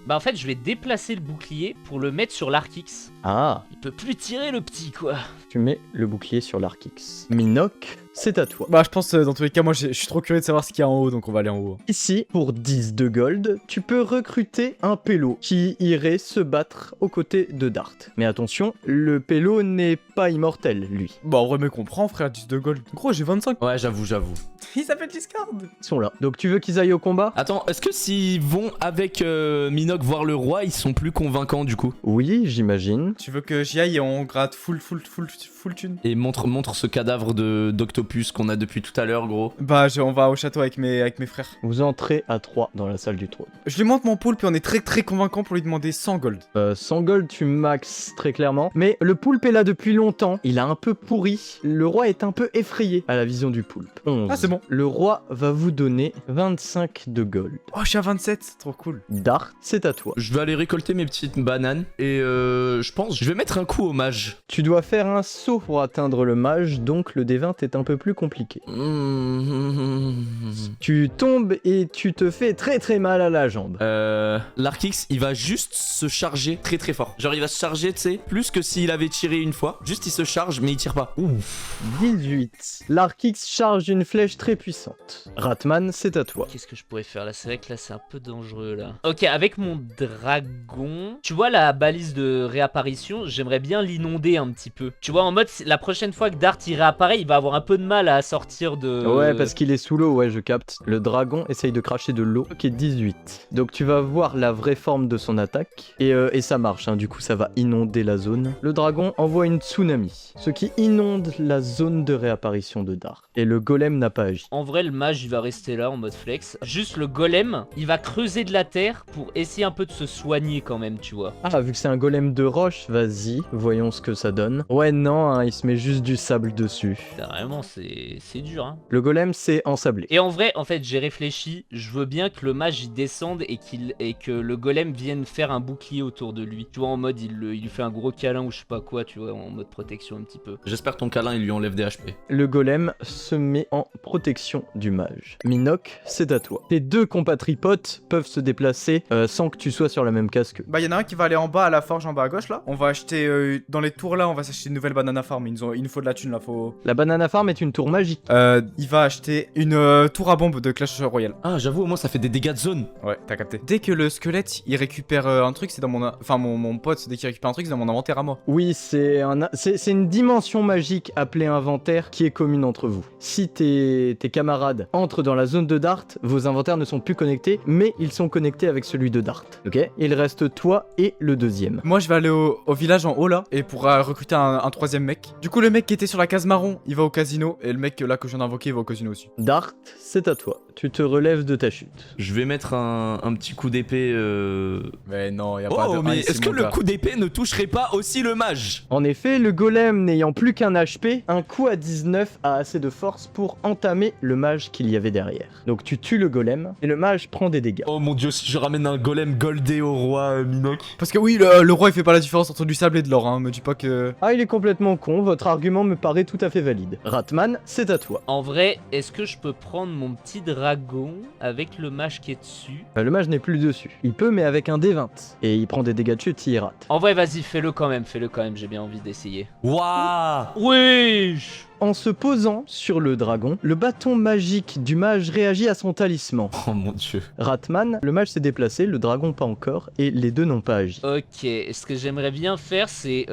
Bah en fait je vais déplacer le bouclier pour le mettre sur l'Arc-X. Ah, Il peut plus tirer le petit quoi. tu mets le bouclier sur l'Arc-X. Minoc, c'est à toi. Bah je pense dans tous les cas, moi je suis trop curieux de savoir ce qu'il y a en haut, donc on va aller en haut. Ici, pour 10 de gold, tu peux recruter un pélo qui irait se battre aux côtés de Dart. Mais attention, le pélo n'est pas immortel, lui. Bah en vrai, mais comprends, frère, 10 de gold. Gros, j'ai 25. Ouais, j'avoue. Il s'appelle Discard. Ils sont là. Donc tu veux qu'ils aillent au combat? Attends, est-ce que s'ils vont avec Minoc voir le roi, ils sont plus convaincants du coup? Oui, j'imagine. Tu veux que j'y aille et on gratte full thune? Et montre ce cadavre d'octopus qu'on a depuis tout à l'heure, gros. Bah, on va au château avec mes frères. Vous entrez à 3 dans la salle du trône. Je lui montre mon poulpe et on est très convaincant pour lui demander 100 gold. 100 gold, tu max très clairement. Mais le poulpe est là depuis longtemps. Il a un peu pourri. Le roi est un peu effrayé à la vision du poulpe. 11. Ah, c'est bon. Le roi va vous donner 25 de gold. Oh, je suis à 27, trop cool. Dart, c'est à toi. Je vais aller récolter mes petites bananes et je pense je vais mettre un coup au mage. Tu dois faire un saut pour atteindre le mage, donc le D20 est un peu plus compliqué. Tu tombes et tu te fais très mal à la jambe. L'Arkix, il va juste se charger très fort. Genre, il va se charger, tu sais, plus que s'il avait tiré une fois. Juste, il se charge, mais il tire pas. Ouf. 18. L'Arkix charge une flèche très puissante. Ratman, c'est à toi. Qu'est-ce que je pourrais faire là? C'est vrai que là c'est un peu dangereux là. Ok, avec mon dragon, tu vois la balise de réapparition, j'aimerais bien l'inonder un petit peu. Tu vois, en mode la prochaine fois que Dart il réapparaît, il va avoir un peu de mal à sortir de... Ouais, parce qu'il est sous l'eau, ouais, je capte. Le dragon essaye de cracher de l'eau. Ok, 18. Donc tu vas voir la vraie forme de son attaque. Et ça marche, hein, du coup ça va inonder la zone. Le dragon envoie une tsunami, ce qui inonde la zone de réapparition de Dart. Et le golem n'a pas agi. En vrai, le mage il va rester là en mode flex. Juste le golem, il va creuser de la terre pour essayer un peu de se soigner quand même, tu vois. Ah, vu que c'est un golem de roche, vas-y, voyons ce que ça donne. Ouais, non, hein, il se met juste du sable dessus. Putain, vraiment, c'est dur, hein. Le golem, c'est ensablé. Et en vrai, en fait, j'ai réfléchi. Je veux bien que le mage il descende et que le golem vienne faire un bouclier autour de lui. Tu vois, en mode il lui fait un gros câlin ou je sais pas quoi, tu vois, en mode protection un petit peu. J'espère que ton câlin, il lui enlève des HP. Le golem se met en protection du mage. Minoc, c'est à toi. Tes deux compatriotes peuvent se déplacer sans que tu sois sur la même case qu'eux. Bah, y'en a un qui va aller en bas à la forge en bas à gauche là. On va acheter dans les tours là, on va s'acheter une nouvelle banana farm. Il nous faut de la thune là, faut. La banana farm est une tour magique. Il va acheter une tour à bombe de Clash Royale. Ah, j'avoue, au moins, ça fait des dégâts de zone. Ouais, t'as capté. Dès que le squelette il récupère un truc, c'est dans mon. Enfin, mon pote, dès qu'il récupère un truc, c'est dans mon inventaire à moi. Oui, c'est une dimension magique appelée inventaire qui est commune entre vous. Si tes camarades entrent dans la zone de Dart, vos inventaires ne sont plus connectés, mais ils sont connectés avec celui de Dart. Ok? Il reste toi et le deuxième. Moi, je vais aller au village en haut là et pour recruter un troisième mec. Du coup, le mec qui était sur la case marron, il va au casino et le mec là que je viens d'invoquer, il va au casino aussi. Dart, c'est à toi. Tu te relèves de ta chute. Je vais mettre un petit coup d'épée. Mais non, y a pas de. Oh, mais est-ce que le coup d'épée ne toucherait pas aussi le mage? En effet, le golem n'ayant plus qu'un HP, un coup à 19 a assez de force pour entamer le mage qu'il y avait derrière. Donc tu tues le golem et le mage prend des dégâts. Oh mon dieu, si je ramène un golem goldé au roi Minoc. Parce que oui, le roi il fait pas la différence entre du sable et de l'or, hein. Me dis pas que. Ah, il est complètement con, votre argument me paraît tout à fait valide. Ratman, c'est à toi. En vrai, est-ce que je peux prendre mon petit dragon avec le mage qui est dessus? Le mage n'est plus dessus. Il peut, mais avec un D20. Et il prend des dégâts de chute s'il rate. En vrai, vas-y, fais-le quand même, j'ai bien envie d'essayer. Waouh. Wesh! En se posant sur le dragon, le bâton magique du mage réagit à son talisman. Oh mon dieu. Ratman, le mage s'est déplacé, le dragon pas encore, et les deux n'ont pas agi. Ok, ce que j'aimerais bien faire, c'est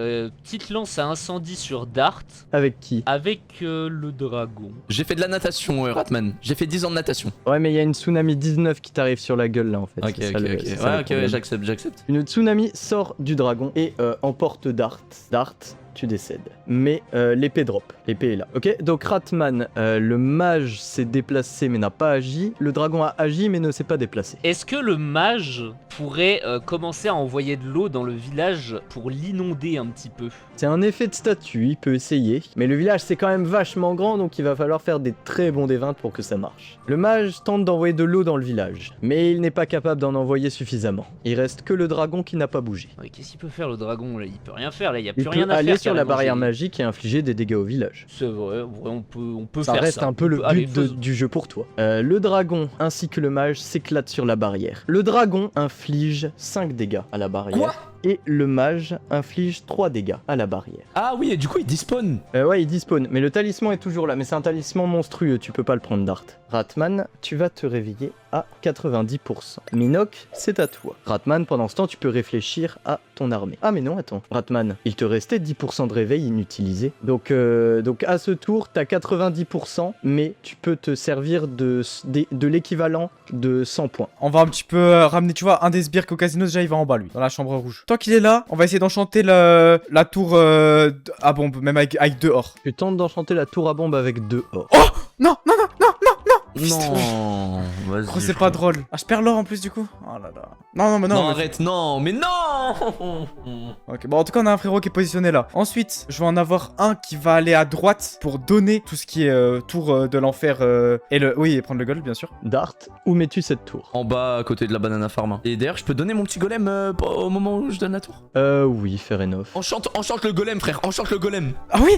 petite lance à incendie sur Dart Avec qui? avec le dragon. J'ai fait de la natation, Ratman. J'ai fait 10 ans de natation. Ouais, mais il y a une tsunami 19 qui t'arrive sur la gueule là en fait. Ok, C'est ok, ça, le- ok. c'est ça le Ouais, ok, problème. ouais, j'accepte. Une tsunami sort du dragon et emporte Dart. Dart, tu décèdes. Mais l'épée drop. L'épée est là. Ok, donc Ratman, le mage s'est déplacé mais n'a pas agi. Le dragon a agi mais ne s'est pas déplacé. Est-ce que le mage pourrait commencer à envoyer de l'eau dans le village pour l'inonder un petit peu? C'est un effet de statut, il peut essayer. Mais le village c'est quand même vachement grand donc il va falloir faire des très bons D20 pour que ça marche. Le mage tente d'envoyer de l'eau dans le village. Mais il n'est pas capable d'en envoyer suffisamment. Il reste que le dragon qui n'a pas bougé. Ouais, qu'est-ce qu'il peut faire le dragon là? Il peut rien faire là, il y a Il plus rien peut à aller faire. sur la carrément, barrière j'ai- magique et infliger des dégâts au village. C'est vrai, on peut Ça faire reste ça. un peu le Allez, but faisons. du jeu pour toi. Le dragon ainsi que le mage s'éclatent sur la barrière. Le dragon inflige 5 dégâts à la barrière. Quoi? et le mage inflige 3 dégâts à la barrière. Ah oui, et du coup, il despawn. Ouais, il despawn, mais le talisman est toujours là, mais c'est un talisman monstrueux, tu peux pas le prendre Dart. Ratman, tu vas te réveiller à 90%. Minoc, c'est à toi. Ratman, pendant ce temps, tu peux réfléchir à ton armée. Ah mais non, attends. Ratman, il te restait 10% de réveil inutilisé. Donc à ce tour, t'as 90%, mais tu peux te servir de l'équivalent de 100 points. On va un petit peu ramener, tu vois, un des sbires au casino, déjà il va en bas lui, dans la chambre rouge. Tant qu'il est là, on va essayer d'enchanter la tour à bombe, même avec 2 or. Tu tentes d'enchanter la tour à bombe avec 2 or. Oh non, non, non, non, non, non. Non, vas-y. Oh, c'est pas drôle. Ah, je perds l'or en plus du coup. Oh là là. Non, non, mais non. Non, mais- arrête, non, mais non. Ok, bon, en tout cas, on a un frérot qui est positionné là. Ensuite, je vais en avoir un qui va aller à droite pour donner tout ce qui est tour de l'enfer et le. Oui, et prendre le gold, bien sûr. Dart, où mets-tu cette tour? En bas, à côté de la banana farm. Et d'ailleurs, je peux donner mon petit golem au moment où je donne la tour. Oui, fair enough. Enchante le golem, frère, enchante le golem. Ah oui.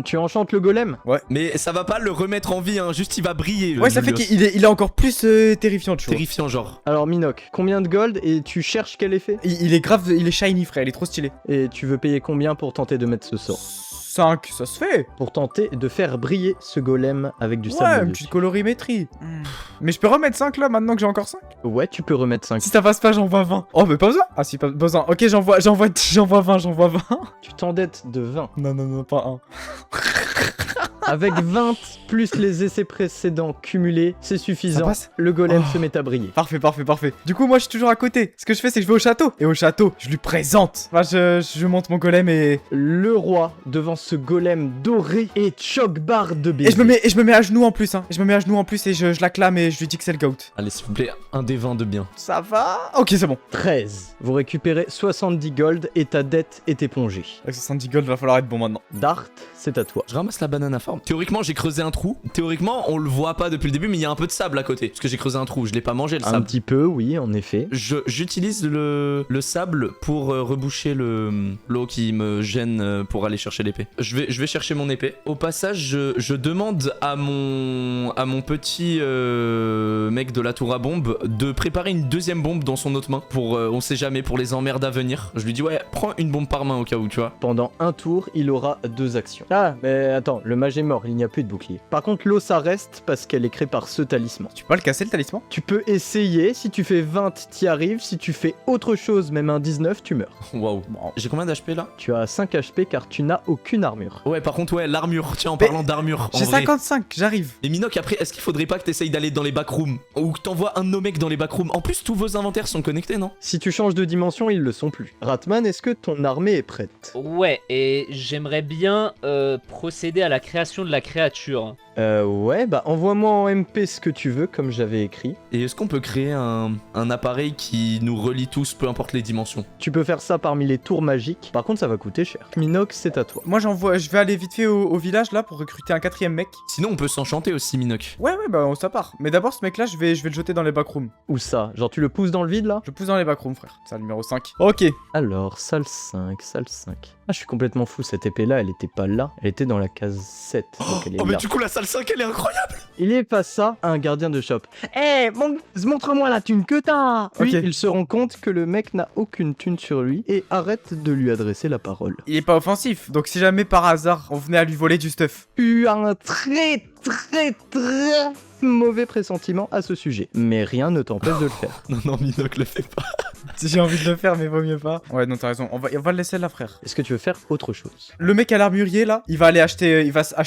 Tu enchantes le golem? Mais ça va pas le remettre en vie, hein, juste il va briller. Ouais, ça fait qu'il est encore plus terrifiant, tu vois. terrifiant, genre. Alors Minoc, combien de gold et tu cherches quel effet? Il est grave, il est shiny, frère. Il est trop stylé. Et tu veux payer combien pour tenter de mettre ce sort? 5, ça se fait. Pour tenter de faire briller ce golem avec du Ouais, sable une dessus. petite colorimétrie. Mais je peux remettre 5 là maintenant que j'ai encore 5. Ouais, tu peux remettre 5. Si ça passe pas, j'envoie 20. Oh, mais pas besoin. Ah, si, pas besoin. Ok, j'envoie 20, j'envoie 20. Tu t'endettes de 20. Non, non, non, pas 1. Avec 20 plus les essais précédents cumulés, c'est Ça suffisant. passe. Le golem Oh. se met à briller. Parfait, parfait, parfait. Du coup, moi, je suis toujours à côté. Ce que je fais, c'est que je vais au château. Et au château, je lui présente. Enfin, je monte mon golem et. Le roi, devant ce golem doré et choc-barre de baiser. Et je me mets à genoux en plus, hein. Je me mets à genoux en plus et je l'acclame et je lui dis que c'est le goat. Allez, s'il vous plaît, un des 20 de bien. Ça va. Ok, c'est bon. 13. Vous récupérez 70 gold et ta dette est épongée. Avec 70 gold, va falloir être bon maintenant. Dart, c'est à toi. Je ramasse la banana farm. Théoriquement, j'ai creusé un trou. Théoriquement, on le voit pas depuis le début, mais il y a un peu de sable à côté. Parce que j'ai creusé un trou, je l'ai pas mangé le Un sable. petit peu, oui, en effet. J'utilise le sable pour reboucher l'eau qui me gêne pour aller chercher l'épée. Je vais chercher mon épée. Au passage, je demande à mon petit mec de la tour à bombe de préparer une deuxième bombe dans son autre main pour, on sait jamais, pour les emmerdes à venir. Je lui dis ouais, prends une bombe par main au cas où, tu vois. Pendant un tour, il aura 2 actions. Ah, mais attends, le mage est mort, il n'y a plus de bouclier. Par contre, l'eau, ça reste parce qu'elle est créée par ce talisman. Tu peux pas le casser le talisman? Tu peux essayer, si tu fais 20, t'y arrives, si tu fais autre chose, même un 19, tu meurs. Waouh. J'ai combien d'HP là? Tu as 5 HP car tu n'as aucune armure. Ouais, par contre, ouais, l'armure. Tiens, en Mais parlant d'armure. en J'ai vrai. 55, j'arrive. Et Minoc, après, est-ce qu'il faudrait pas que t'essayes d'aller dans les backrooms? Ou que t'envoies un de nos mecs dans les backrooms? En plus, tous vos inventaires sont connectés, non? Si tu changes de dimension, ils le sont plus. Ratman, est-ce que ton armée est prête? Ouais, et j'aimerais bien procéder à la création de la créature. Ouais, bah envoie-moi en MP ce que tu veux, comme j'avais écrit. Et est-ce qu'on peut créer un appareil qui nous relie tous, peu importe les dimensions? Tu peux faire ça parmi les tours magiques. Par contre, ça va coûter cher. Minox, c'est à toi. Moi, je vais aller vite fait au village là pour recruter un 4ème mec. Sinon, on peut s'enchanter aussi, Minoc. Ouais, bah ça part. Mais d'abord, ce mec là, je vais le jeter dans les backrooms. Où ça? Genre, tu le pousses dans le vide là? Je pousse dans les backrooms, frère. C'est le numéro 5. Ok. Alors, salle 5, salle 5. Ah, je suis complètement fou, cette épée là, elle était pas là. Elle était dans la case 7. Donc elle est Oh, mais là. du coup, la salle 5, elle est incroyable! Il est face à un gardien de shop. Eh, montre-moi la thune que t'as! Puis Ok. il se rend compte que le mec n'a aucune thune sur lui et arrête de lui adresser la parole. Il est pas offensif, donc si jamais par hasard on venait à lui voler du stuff. Tu as un très mauvais pressentiment à ce sujet. Mais rien ne t'empêche de le faire. Non, non, Minoc, le fais pas. J'ai envie de le faire, mais vaut mieux pas. Ouais, non, t'as raison. On va le laisser là, frère. Est-ce que tu veux faire autre chose? Le mec à l'armurier là, il va acheter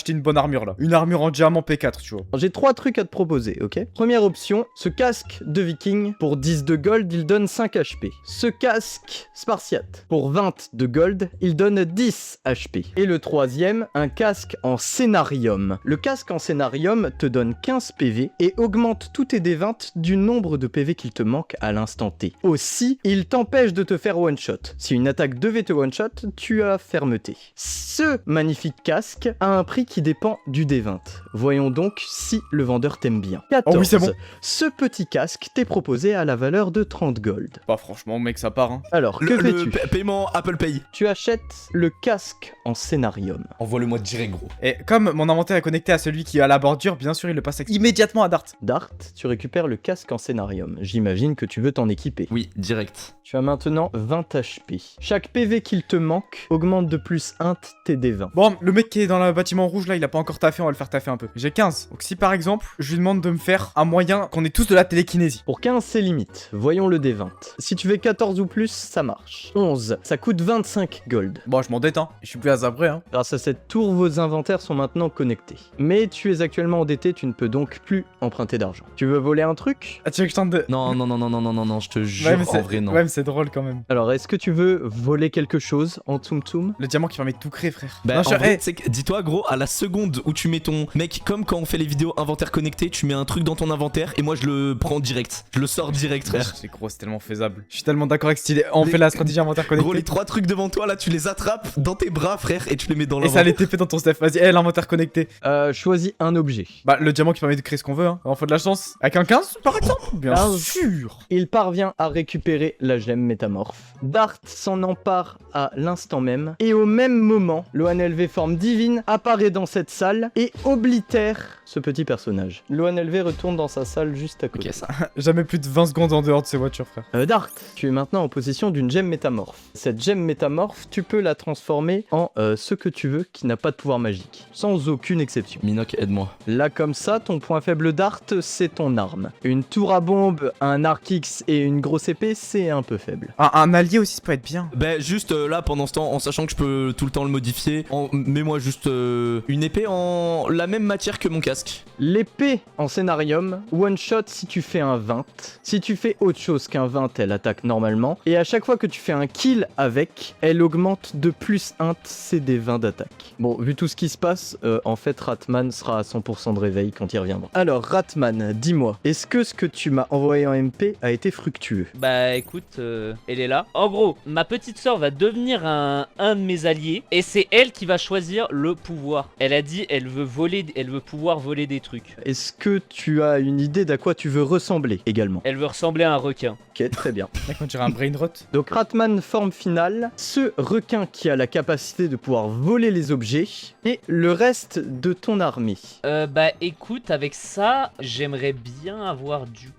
une bonne armure là. Une armure en diamant P4, tu vois. J'ai 3 trucs à te proposer, ok? Première option, ce casque de viking, pour 10 de gold, il donne 5 HP. Ce casque spartiate, pour 20 de gold, il donne 10 HP. Et le troisième, un casque en scénarium. Le casque en scénarium te donne 15 PV et augmente tous tes D20 du nombre de PV qu'il te manque à l'instant T. Aussi, il t'empêche de te faire one-shot. Si une attaque devait te one-shot, tu as fermeté. Ce magnifique casque a un prix qui dépend du D20. Voyons donc si le vendeur t'aime bien. 14. Oh oui, c'est bon. Ce petit casque t'est proposé à la valeur de 30 gold. Bah franchement, mec, ça part, hein. Alors, que Le fais-tu? paiement Apple Pay. Tu achètes le casque en scénarium. Envoie-le-moi direct, gros. Et comme mon inventaire est connecté à celui qui est à la bordure, bien sûr, il le passe immédiatement à Dart. Dart, tu récupères le casque en scénarium. J'imagine que tu veux t'en équiper. Oui, direct. direct. Tu as maintenant 20 HP. Chaque PV qu'il te manque augmente de plus 1 tes D20. Bon, le mec qui est dans le bâtiment rouge là, il a pas encore taffé, on va le faire taffer un peu. J'ai 15. Donc si par exemple, je lui demande de me faire un moyen qu'on ait tous de la télékinésie. Pour 15, c'est limite. Voyons le D20. Si tu fais 14 ou plus, ça marche. 11, ça coûte 25 gold. Bon, je m'endette, hein. Je suis plus à ça près, hein. Grâce à cette tour, vos inventaires sont maintenant connectés. Mais tu es actuellement endetté, tu ne peux donc plus emprunter d'argent. Tu veux voler un truc? Ah, tu veux que je tente de. Non, non, non, non, non, non, non, non, je te jure, Ouais, mais en vrai, non. Ouais, mais c'est drôle quand même. Alors, est-ce que tu veux voler quelque chose en Tsum Tsum? Le diamant qui permet de tout créer, frère. Bah, Non, en vrai, tu sais que- dis-toi, gros, à la seconde où tu mets ton mec, comme quand on fait les vidéos inventaire connecté, tu mets un truc dans ton inventaire et moi je le prends direct. Je le sors direct, frère. C'est gros, c'est tellement faisable. Je suis tellement d'accord avec Stylé. On fait la stratégie inventaire connecté. Gros, les 3 trucs devant toi là, tu les attrapes dans tes bras, frère, et tu les mets dans Et ça l'inventaire. les TP dans ton Steph. Vas-y, l'inventaire connecté. Choisis un objet. Bah, le diamant qui permet de créer ce qu'on veut, hein. On faut de la chance. Avec un 15, par exemple? Bien 15. sûr. Il parvient à récupérer la gemme métamorphe. Dart s'en empare à l'instant même, et au même moment, l'ONLV forme divine apparaît dans cette salle et oblitère ce petit personnage. L'ONLV retourne dans sa salle juste à côté. Ok, ça. Jamais plus de 20 secondes en dehors de ces voitures, frère. Dart, tu es maintenant en possession d'une gemme métamorphe. Cette gemme métamorphe, tu peux la transformer en ce que tu veux qui n'a pas de pouvoir magique, sans aucune exception. Minoc, aide-moi. Là comme ça, ton point faible Dart, c'est ton arme. Une tour à bombe, un arc X et une grosse épée, c'est un peu faible. Un allié aussi, ça peut être bien. Bah, juste là, pendant ce temps, en sachant que je peux tout le temps le modifier, mets-moi juste une épée en la même matière que mon casque. L'épée en scénarium, one shot si tu fais un 20. Si tu fais autre chose qu'un 20, elle attaque normalement. Et à chaque fois que tu fais un kill avec, elle augmente de plus 1 CD 20 d'attaque. Bon, vu tout ce qui se passe, en fait, Ratman sera à 100% de réveil quand il reviendra. Alors, Ratman, dis-moi, est-ce que ce que tu m'as envoyé en MP a été fructueux? Bah écoute, elle est là. En gros, ma petite sœur va devenir un de mes alliés et c'est elle qui va choisir le pouvoir. Elle a dit elle veut pouvoir voler des trucs. Est-ce que tu as une idée d'à quoi tu veux ressembler également? Elle veut ressembler à un requin. Ok, très bien. Mec, on dirait un brain rot. Donc Ratman forme finale, ce requin qui a la capacité de pouvoir voler les objets et le reste de ton armée. Bah écoute, avec ça, j'aimerais bien avoir du coup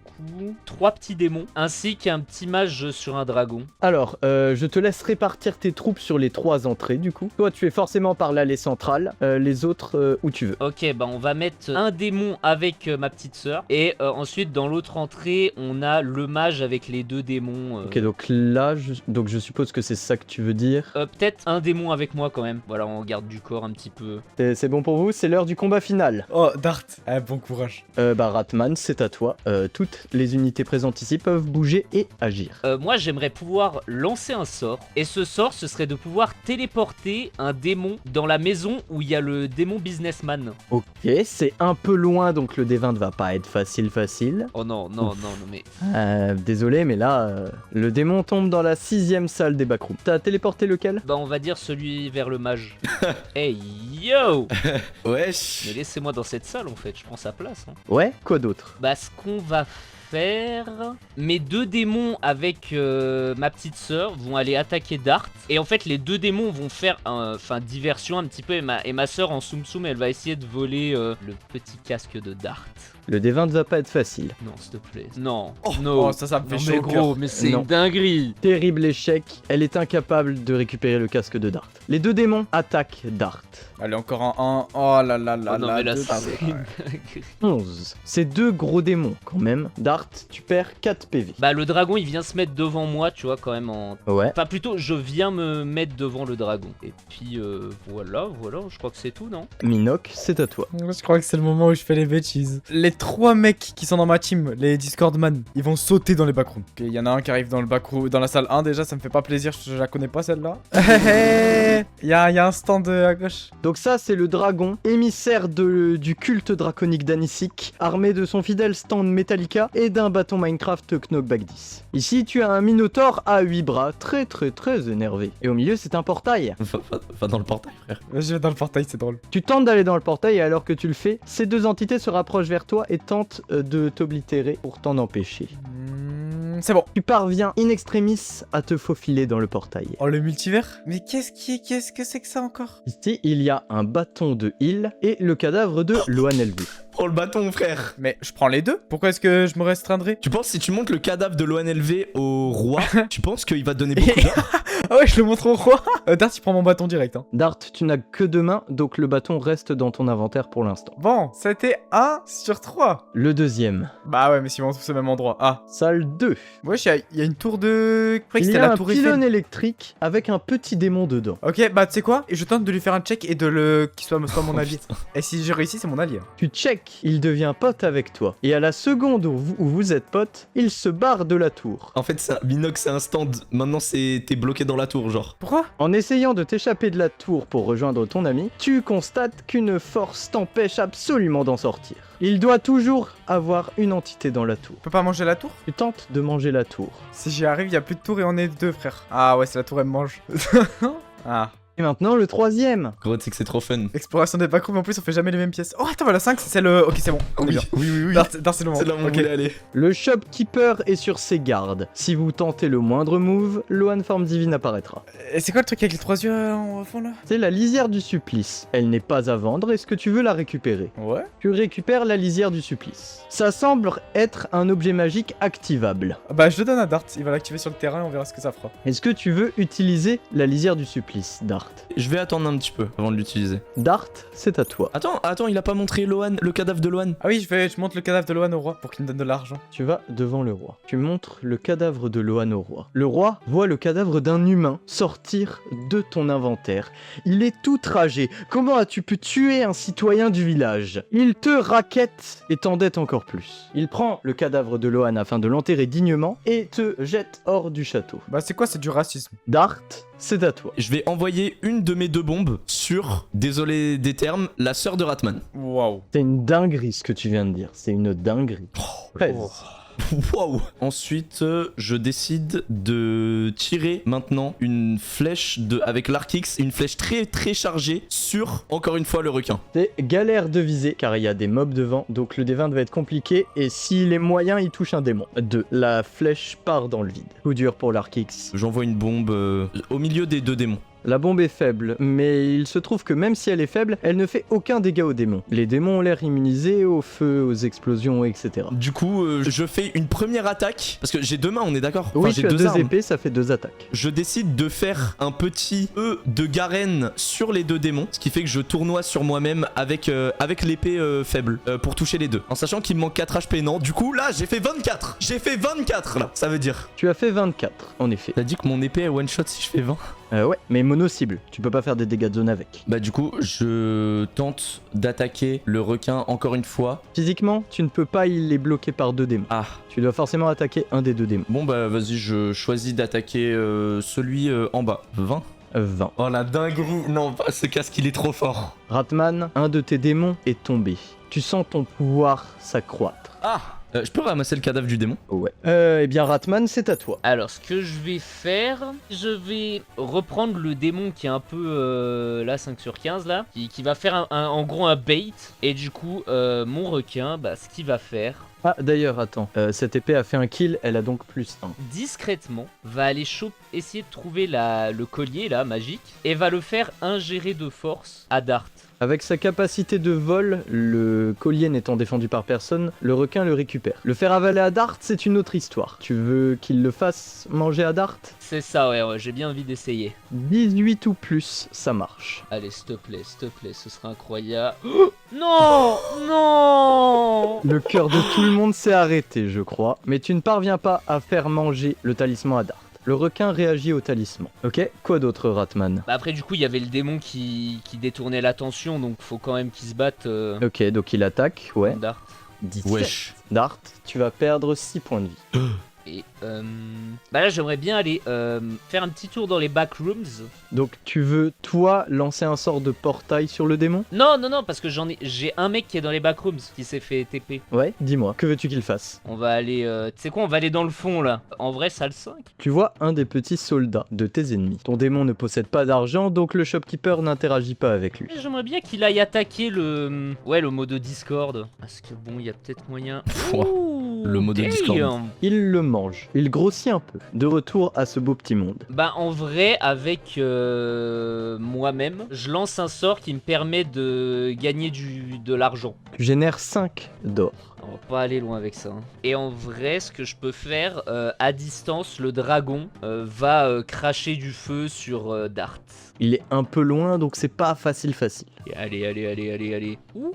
3 petits démons ainsi qu'un petit mage sur un dragon. Alors, je te laisse répartir tes troupes sur les 3 entrées du coup. Toi, tu es forcément par l'allée centrale, les autres où tu veux. Ok, bah on va mettre un démon avec ma petite sœur et ensuite dans l'autre entrée, on a le mage avec les 2 démons. Ok, donc là, je suppose que c'est ça que tu veux dire. Peut-être un démon avec moi quand même. Voilà, on garde du corps un petit peu. C'est bon pour vous? C'est l'heure du combat final. Oh, Dart. Bon courage. Bah Ratman, c'est à toi. Toutes les unités présentes ici peuvent bouger et agir. Moi j'aimerais pouvoir lancer un sort et ce sort ce serait de pouvoir téléporter un démon dans la maison où il y a le démon businessman. Ok, c'est un peu loin donc le D20 ne va pas être facile. Oh non, non, non, non mais... Désolé mais là, le démon tombe dans la 6ème salle des backrooms. T'as téléporté lequel? Bah on va dire celui vers le mage. Hey yo! Wesh. Mais laissez-moi dans cette salle en fait, je prends sa place. Hein. Ouais, quoi d'autre? Bah ce qu'on va faire... Mes 2 démons avec ma petite sœur vont aller attaquer Dart. Et en fait les 2 démons vont faire diversion un petit peu. Et ma sœur en Tsum Tsum elle va essayer de voler le petit casque de Dart. Le D20 ne va pas être facile. Non s'il te plaît. Non. Oh, no. ça me fait Non chaud mais au gros, cœur. mais c'est Non. une dinguerie. Terrible échec, elle est incapable de récupérer le casque de Dart. Les 2 démons attaquent Dart. Allez, encore un 1. Oh là là là Oh non mais là deux, c'est pardon. une dinguerie. 11. C'est 2 gros démons quand même. Dart, tu perds 4 PV. Bah le dragon il vient se mettre devant moi tu vois quand même en... Ouais. Enfin plutôt je viens me mettre devant le dragon. Et puis voilà, je crois que c'est tout non? Minoc, c'est à toi. Je crois que c'est le moment où je fais les bêtises. Les 3 mecs qui sont dans ma team, les Discordman, ils vont sauter dans les backrooms. Ok, il y en a un qui arrive dans le backroom, dans la salle 1 déjà, ça me fait pas plaisir, je la connais pas celle-là. Il y a un stand à gauche. Donc ça, c'est le dragon, émissaire du culte draconique d'Anisik, armé de son fidèle stand Metallica et d'un bâton Minecraft Knockback 10. Ici, tu as un minotaure à 8 bras, très énervé. Et au milieu, c'est un portail. Va dans le portail, frère. Je vais dans le portail, c'est drôle. Tu tentes d'aller dans le portail et alors que tu le fais, ces 2 entités se rapprochent vers toi et tentent de t'oblitérer pour t'en empêcher. C'est bon. Tu parviens in extremis à te faufiler dans le portail. Oh, le multivers. Mais qu'est-ce que c'est que ça encore? Ici, il y a un bâton de heal et le cadavre de Loan LV. prends le bâton, frère. Mais je prends les deux. Pourquoi est-ce que je me restreindrai? Tu penses si tu montres le cadavre de l'ONLV au roi, tu penses qu'il va te donner beaucoup d'or? Ah ouais, je le montre au roi. Dart, il prend mon bâton direct. Hein. Dart, tu n'as que 2 mains, donc le bâton reste dans ton inventaire pour l'instant. Bon, c'était 1 sur 3. Le deuxième, Bah ouais, mais si on trouve au même endroit. Ah. salle 2. Wesh, il y a une tour de... Je croyais que Il y c'était a la un tour pylône Eiffel. électrique avec un petit démon dedans. Ok, bah tu sais quoi? Et je tente de lui faire un check et de le... qu'il soit mon allié. Et si j'ai réussi, c'est mon allié. Tu check, il devient pote avec toi. Et à la seconde où vous êtes pote, il se barre de la tour. En fait, Minox, c'est un stand. Maintenant, t'es bloqué dans la tour, genre. Pourquoi? En essayant de t'échapper de la tour pour rejoindre ton ami, tu constates qu'une force t'empêche absolument d'en sortir. Il doit toujours avoir une entité dans la tour. On peut pas manger la tour? Tu tentes de manger la tour. Si j'y arrive, il y a plus de tour et on est deux, frère. Ah ouais, c'est la tour, elle me mange. Ah. Et maintenant le troisième. Gros, tu sais que c'est trop fun. Exploration des backrooms, en plus on fait jamais les mêmes pièces. Oh attends, voilà 5, c'est le... Ok, c'est bon. On est bien. oui. Dart, c'est le moment. C'est là où on Ok. voulait aller. Le shopkeeper est sur ses gardes. Si vous tentez le moindre move, Loan Forme Divine apparaîtra. Et c'est quoi le truc avec les 3 yeux en fond là? C'est la lisière du supplice. Elle n'est pas à vendre, est-ce que tu veux la récupérer? Ouais. Tu récupères la lisière du supplice. Ça semble être un objet magique activable. Bah je le donne à Dart, il va l'activer sur le terrain et on verra ce que ça fera. Est-ce que tu veux utiliser la lisière du supplice, Dart? Je vais attendre un petit peu avant de l'utiliser. Dart, c'est à toi. Attends, il a pas montré Loan, le cadavre de Loan. Ah oui, je montre le cadavre de Loan au roi pour qu'il me donne de l'argent. Tu vas devant le roi. Tu montres le cadavre de Loan au roi. Le roi voit le cadavre d'un humain sortir de ton inventaire. Il est outragé. Comment as-tu pu tuer un citoyen du village? Il te raquette et t'endette encore plus. Il prend le cadavre de Loan afin de l'enterrer dignement et te jette hors du château. Bah c'est quoi, c'est du racisme. Dart, c'est à toi. Je vais envoyer une de mes 2 bombes sur, désolé des termes, la sœur de Ratman. Waouh. C'est une dinguerie ce que tu viens de dire. C'est une dinguerie. 13. Waouh. Ensuite, je décide de tirer maintenant une flèche avec l'arc X, une flèche très très chargée sur, encore une fois, le requin. C'est galère de viser car il y a des mobs devant, donc le D20 va être compliqué et s'il est moyen, il touche un démon. 2. La flèche part dans le vide. Coup dur pour l'arc X. J'envoie une bombe au milieu des 2 démons. La bombe est faible, mais il se trouve que même si elle est faible, elle ne fait aucun dégât aux démons. Les démons ont l'air immunisés au feu, aux explosions, etc. Du coup, je fais une première attaque, parce que j'ai 2 mains, on est d'accord? Oui, j'ai tu as 2 armes. épées, ça fait 2 attaques. Je décide de faire un petit E de Garen sur les 2 démons, ce qui fait que je tournoie sur moi-même avec l'épée faible pour toucher les 2. En sachant qu'il me manque 4 HP, non? Du coup, là, j'ai fait 24. J'ai fait 24, là, ça veut dire. Tu as fait 24, en effet. T'as dit que mon épée est one-shot si je fais 20? Ouais, mais mono-cible. Tu peux pas faire des dégâts de zone avec. Bah du coup, je tente d'attaquer le requin encore une fois. Physiquement, tu ne peux pas, il est bloqué par 2 démons. Ah, Tu dois forcément attaquer un des 2 démons. bon bah vas-y, je choisis d'attaquer celui en bas. 20. 20. Oh la dinguerie. Non, ce casque il est trop fort. Ratman, un de tes démons est tombé. Tu sens ton pouvoir s'accroître. Ah, je peux ramasser le cadavre du démon? Ouais. Eh bien, Ratman, c'est à toi. Alors, ce que je vais faire, je vais reprendre le démon qui est un peu là, 5 sur 15 là, qui va faire en gros un bait. Et du coup, mon requin, bah, ce qu'il va faire, Ah, d'ailleurs, attends. Cette épée a fait un kill, elle a donc plus 1. discrètement, va aller essayer de trouver le collier là, magique, et va le faire ingérer de force à Dart. Avec sa capacité de vol, le collier n'étant défendu par personne, le requin le récupère. Le faire avaler à Dart, c'est une autre histoire. Tu veux qu'il le fasse manger à Dart? C'est ça, ouais, j'ai bien envie d'essayer. 18 ou plus, ça marche. Allez, s'il te plaît, ce serait incroyable. Oh non, non. Le cœur de tout le monde s'est arrêté, je crois, mais tu ne parviens pas à faire manger le talisman à Dart. Le requin réagit au talisman. Ok, quoi d'autre, Ratman? Bah après, du coup, il y avait le démon qui détournait l'attention, donc faut quand même qu'il se batte. Ok, donc il attaque, ouais. Dart. 17. Wesh. Dart, tu vas perdre 6 points de vie. Et bah là, j'aimerais bien aller faire un petit tour dans les backrooms. Donc tu veux, toi, lancer un sort de portail sur le démon? Non, parce que j'ai un mec qui est dans les backrooms qui s'est fait TP. Ouais, dis-moi, que veux-tu qu'il fasse? On va aller, tu sais quoi, on va aller dans le fond là. En vrai, salle 5. Tu vois un des petits soldats de tes ennemis. Ton démon ne possède pas d'argent, donc le shopkeeper n'interagit pas avec lui. J'aimerais bien qu'il aille attaquer le mode Discord. Parce que bon, il y a peut-être moyen. Ouh. le mot de Discord. damn. Il le mange. Il grossit un peu. De retour à ce beau petit monde. Bah en vrai avec moi-même, je lance un sort qui me permet de gagner de l'argent. Tu génères 5 d'or. On va pas aller loin avec ça. Hein. Et en vrai, ce que je peux faire, à distance, le dragon va cracher du feu sur Dart. Il est un peu loin, donc c'est pas facile. Et allez. Ouh.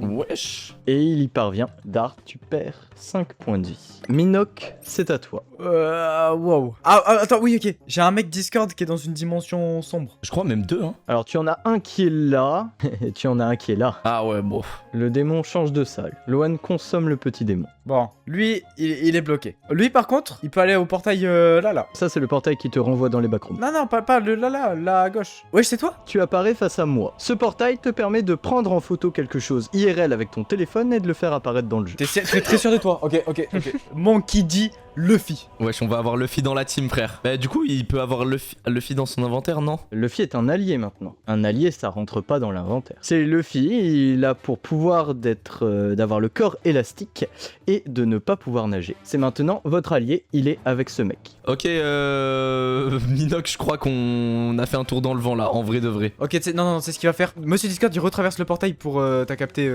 Wesh. Et il y parvient. Dart, tu perds 5 points de vie. Minoc, c'est à toi. Wow. Attends, oui, ok. J'ai un mec Discord qui est dans une dimension sombre. Je crois même 2, hein. Alors tu en as un qui est là, et tu en as un qui est là. Ah ouais, bon. Le démon change de salle. Loan consomme le petit démon. Bon, lui, il est bloqué. Lui, par contre, il peut aller au portail là. Ça, c'est le portail qui te renvoie dans les backrooms. Non, pas le là à gauche. Wesh, c'est toi? Tu apparais face à moi. Ce portail te permet de prendre en photo quelque chose IRL avec ton téléphone et de le faire apparaître dans le jeu. T'es très sûr de toi. Ok. Mon qui dit Luffy. Wesh, on va avoir Luffy dans la team, frère. Bah, du coup, il peut avoir Luffy dans son inventaire, non? Luffy est un allié maintenant. Un allié, ça rentre pas dans l'inventaire. C'est Luffy, il a pour pouvoir d'avoir le corps élastique et de ne pas pouvoir nager. C'est maintenant votre allié, il est avec ce mec. Ok, Minoc, je crois qu'on a fait un tour dans le vent là, en vrai de vrai. Ok, non, c'est ce qu'il va faire. Monsieur Discord, il retraverse le portail pour t'as capté,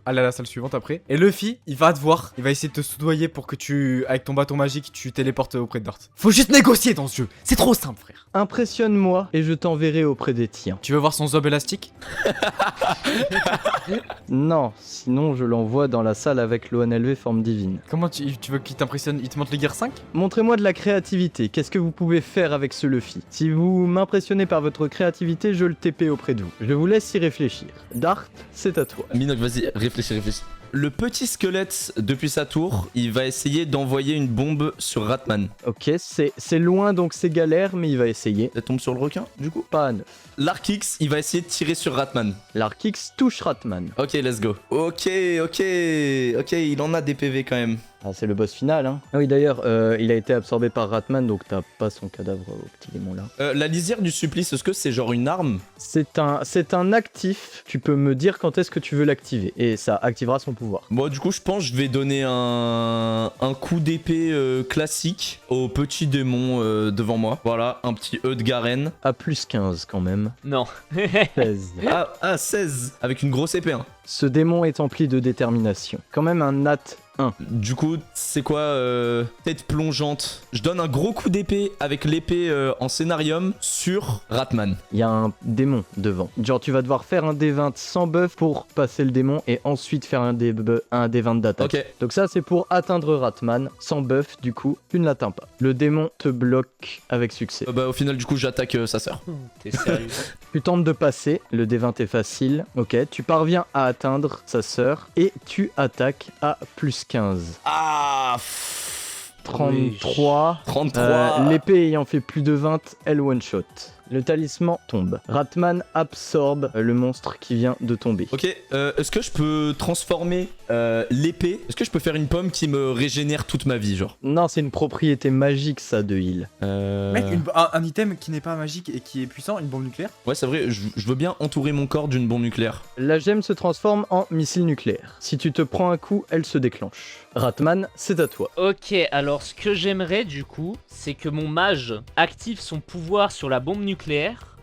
aller à la salle suivante après. Et Luffy, il va te voir, il va essayer de te soudoyer pour que avec ton bâton magique, tu téléportes auprès de Dart. Faut juste négocier dans ce jeu, c'est trop simple, frère. Impressionne-moi et je t'enverrai auprès des tiens. Tu veux voir son zob élastique? Non, sinon je l'envoie dans la salle avec l'ONLV forme divine. Comment tu veux qu'il t'impressionne? Il te montre les guerres 5? Montrez-moi de la créativité, qu'est-ce que vous pouvez faire avec ce Luffy? Si vous m'impressionnez par votre créativité, je le TP auprès de vous. Je vous laisse y réfléchir. Dart, c'est à toi. Minoc, vas-y, réfléchis. Le petit squelette, depuis sa tour, il va essayer d'envoyer une bombe sur Ratman. Ok, c'est loin donc c'est galère, mais il va essayer. Ça tombe sur le requin, du coup? Pas à 9. L'Arkix, il va essayer de tirer sur Ratman. L'Arkix touche Ratman. Ok, let's go. Ok, il en a des PV quand même. Ah, c'est le boss final, hein. Ah oui, d'ailleurs, il a été absorbé par Ratman, donc t'as pas son cadavre au petit démon là. La lisière du supplice, est-ce que c'est genre une arme? C'est un actif, tu peux me dire quand est-ce que tu veux l'activer, et ça activera son pouvoir. Bon, du coup, je pense que je vais donner un coup d'épée classique au petit démon devant moi. Voilà, un petit E de Garen. À plus 15 quand même. Non. 16. Ah, 16 avec une grosse épée, hein. Ce démon est empli de détermination. Quand même un nat 1. Du coup, c'est quoi tête plongeante. Je donne un gros coup d'épée avec l'épée en scénarium sur Ratman. Il y a un démon devant. Genre tu vas devoir faire un D20 sans buff pour passer le démon et ensuite faire un D20 d'attaque. Ok. Donc ça c'est pour atteindre Ratman. Sans buff du coup, tu ne l'atteins pas. Le démon te bloque avec succès. Bah au final du coup j'attaque sa sœur. T'es sérieux? Tu tentes de passer, le D20 est facile. Ok, tu parviens à atteindre sa sœur et tu attaques à plus 15. Ah 33. 33. L'épée ayant fait plus de 20, elle one shot. Le talisman tombe. Ratman absorbe le monstre qui vient de tomber. Ok, est-ce que je peux transformer l'épée? Est-ce que je peux faire une pomme qui me régénère toute ma vie, genre? Non, c'est une propriété magique ça de heal. Mec, un item qui n'est pas magique et qui est puissant, une bombe nucléaire. Ouais, c'est vrai, je veux bien entourer mon corps d'une bombe nucléaire. La gemme se transforme en missile nucléaire. Si tu te prends un coup, elle se déclenche. Ratman, c'est à toi. Ok, alors ce que j'aimerais du coup, c'est que mon mage active son pouvoir sur la bombe nucléaire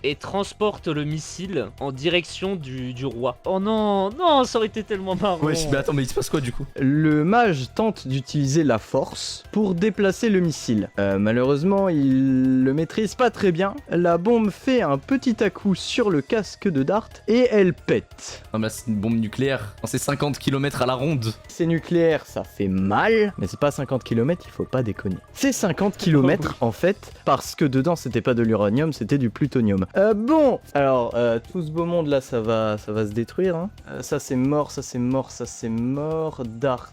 et transporte le missile en direction du roi. Oh non, non, ça aurait été tellement marrant. Ouais, mais attends, mais il se passe quoi du coup? Le mage tente d'utiliser la force pour déplacer le missile. Malheureusement, il le maîtrise pas très bien. La bombe fait un petit à-coup sur le casque de Dart et elle pète. Non, mais là, c'est une bombe nucléaire. Non, c'est 50 km à la ronde. C'est nucléaire, ça fait mal, mais c'est pas 50 km, il faut pas déconner. C'est 50 km en fait, parce que dedans c'était pas de l'uranium, c'était du plutonium. Bon, alors tout ce beau monde là, ça va se détruire. Hein. Ça c'est mort, ça c'est mort, ça c'est mort. Dart,